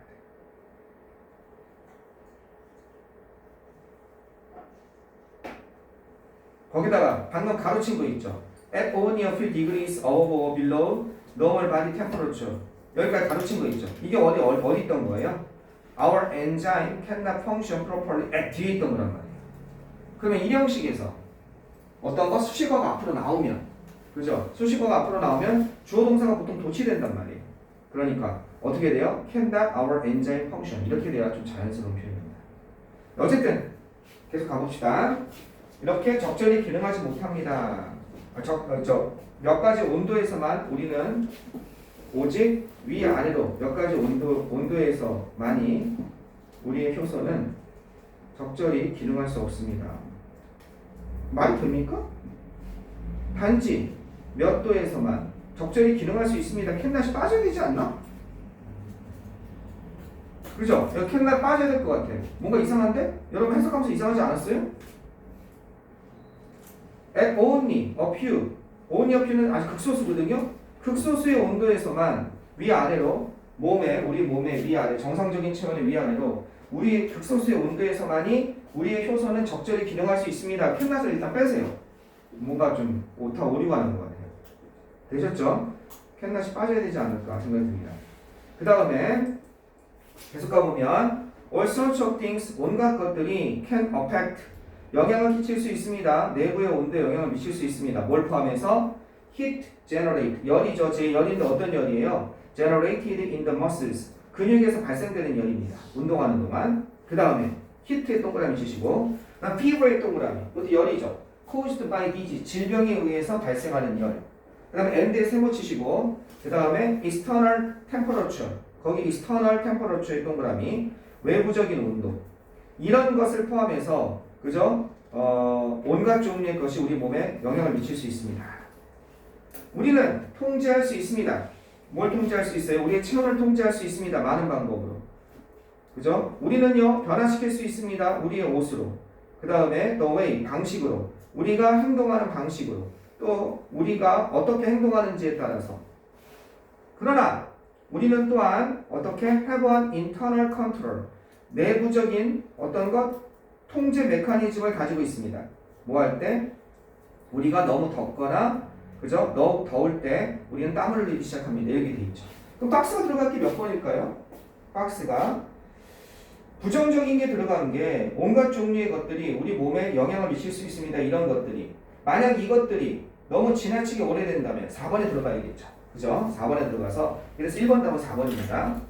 거기다가 방금 가로친 거 있죠. At only a few degrees above or below normal body temperature. 여기까지 가로친 거 있죠. 이게 어디 있던 거예요? Our enzyme cannot function properly at 뒤에 있던 거란 말이에요. 그러면 이 형식에서 어떤 거 수식어가 앞으로 나오면, 그죠? 수식어가 앞으로 나오면 주어 동사가 보통 도치된단 말이에요. 그러니까 어떻게 돼요? Cannot our enzyme function 이렇게 돼야 좀 자연스러운 표현입니다. 어쨌든 계속 가봅시다. 이렇게 적절히 기능하지 못합니다. 몇 가지 온도에서만 우리는 오직 위아래로 몇 가지 온도에서만이 우리의 효소는 적절히 기능할 수 없습니다. 말이 됩니까? 단지 몇 도에서만 적절히 기능할 수 있습니다. 캔낫이 빠져야 되지 않나? 그죠? 여기 캔낫 빠져야 될 것 같아. 뭔가 이상한데? 여러분 해석하면서 이상하지 않았어요? at only a few only a few는 아직 극소수거든요. 극소수의 온도에서만 위아래로 우리 몸의 위아래 정상적인 체온의 위아래로 우리 극소수의 온도에서만이 우리의 효소는 적절히 기능할 수 있습니다. 캔낫을 일단 빼세요. 뭔가 좀 오타 오류가 나는 것 같아요. 되셨죠? 캔낫이 빠져야 되지 않을까 생각이 듭니다. 그 다음에 계속 가보면 all sorts of things 온갖 것들이 can affect 영향을 끼칠 수 있습니다. 내부의 온도에 영향을 미칠 수 있습니다. 뭘 포함해서? heat generate 열이죠. 제 열인데 어떤 열이에요? generated in the muscles 근육에서 발생되는 열입니다. 운동하는 동안. 그 다음에 히트의 동그라미 치시고 그다음 fever의 동그라미 이것도 열이죠. caused by disease 질병에 의해서 발생하는 열. 그 다음에 and의 세모 치시고 그 다음에 external temperature 거기 external temperature의 동그라미 외부적인 온도 이런 것을 포함해서 그죠? 온갖 종류의 것이 우리 몸에 영향을 미칠 수 있습니다. 우리는 통제할 수 있습니다. 뭘 통제할 수 있어요? 우리의 체온을 통제할 수 있습니다. 많은 방법으로. 그죠? 우리는요, 변화시킬 수 있습니다. 우리의 옷으로. 그 다음에 the way, 방식으로. 우리가 행동하는 방식으로. 또 우리가 어떻게 행동하는지에 따라서. 그러나 우리는 또한 어떻게 have an internal control. 내부적인 어떤 것 통제 메커니즘을 가지고 있습니다. 뭐 할 때? 우리가 너무 덥거나 그죠? 너무 더울 때 우리는 땀을 흘리기 시작합니다. 이렇게 돼 있죠. 그럼 박스가 들어갈 게 몇 번일까요? 박스가 부정적인 게 들어간 게 온갖 종류의 것들이 우리 몸에 영향을 미칠 수 있습니다. 이런 것들이 만약 이것들이 너무 지나치게 오래된다면 4번에 들어가야겠죠. 그죠? 4번에 들어가서 그래서 1번 답은 4번입니다.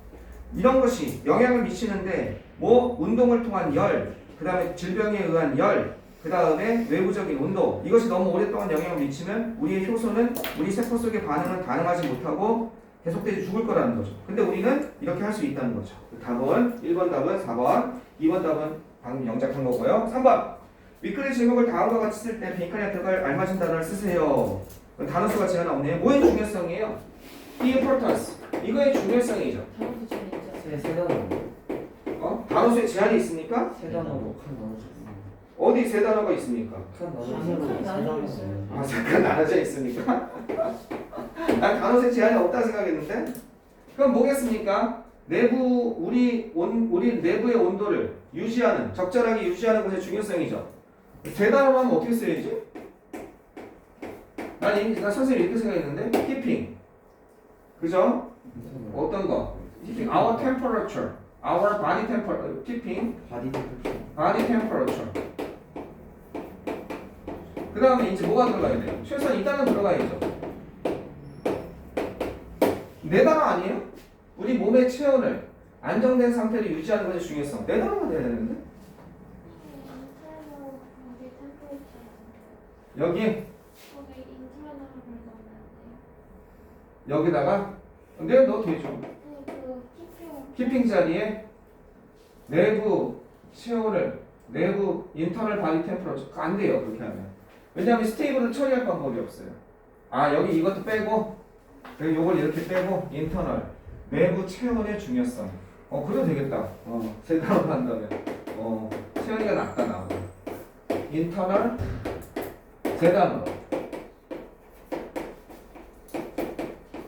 이런 것이 영향을 미치는데 뭐 운동을 통한 열 그 다음에 질병에 의한 열, 그 다음에 외부적인 온도 이것이 너무 오랫동안 영향을 미치면 우리의 효소는 우리 세포 속의 반응을 가능하지 못하고 계속돼서 죽을 거라는 거죠. 근데 우리는 이렇게 할 수 있다는 거죠. 답은 1번 답은 4번, 2번 답은 방금 영작한 거고요. 3번 윗글의 제목을 다음과 같이 쓸 때 빈칸에 들어갈 알맞은 단어를 쓰세요. 단어수가 제한 없네요. 뭐의 중요성이에요? The importance. 이거의 중요성이죠. 단어도 좀 있죠. 세 단어. 단어수에 제한이 있습니까? 세 단어로 칸 나눠졌어. 어디 세 단어가 있습니까? 칸 칸이 나눠져 나눠졌어. 있어요. 아 잠깐 나눠져 있습니까? 난 단어수에 제한이 없다 생각했는데 그럼 뭐겠습니까? 내부 우리 내부의 온도를 유지하는 적절하게 유지하는 것의 중요성이죠. 세 단어로 하면 어떻게 써야지? 난 선생님 이렇게 생각했는데 keeping 그죠? 어떤 거? keeping our temperature, our body temperature, keeping 바디 템플. body temperature. 그 다음에 이제 뭐가 들어가야 돼요? 최소한 이 단어 들어가야죠. 네 단어 아니에요? 우리 몸의 체온을 안정된 상태로 유지하는 것의 중요성. 네 단어가 돼야 되는데? 인터널 거기 템플릿 여기 거기 인터널을 넣으면 여기다가 내가 넣어도 되죠. 안 돼요. 그 키핑 자리에 내부 체온을 내부 인터널 바디 템퍼러처 안 돼요 그렇게 하면. 왜냐하면 스테이블을 처리할 방법이 없어요. 아 여기 이것도 빼고 그리고 요걸 이렇게 빼고 인터널 내부 체온의 중요성. 그래도 되겠다. 세 단어로 한다면 체온이가 낮다 나오고 인터널 세 단어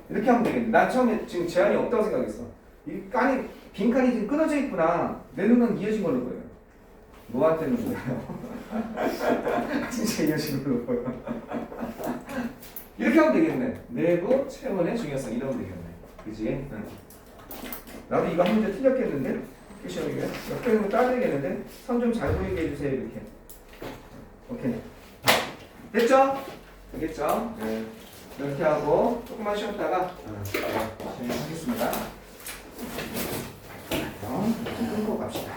이렇게 하면 되겠네. 난 처음에 지금 제한이 없다고 생각했어. 이 빈칸이 지금 끊어져 있구나. 내 눈은 이어진 걸로 보여요. 너한테는 보여요. 진짜 이어진 걸로 보여. 이렇게 하면 되겠네. 내부 체온의 중요성 이러면 되겠네. 그지? 응. 나도 이거 한 문제 틀렸겠는데? 시험이게 옆에 있는 거 따져야겠는데? 선 좀 잘 보이게 해주세요. 이렇게. 오케이. 됐죠? 되겠죠? 네. 이렇게 하고 조금만 쉬었다가 진행하겠습니다. 끊고 갑시다.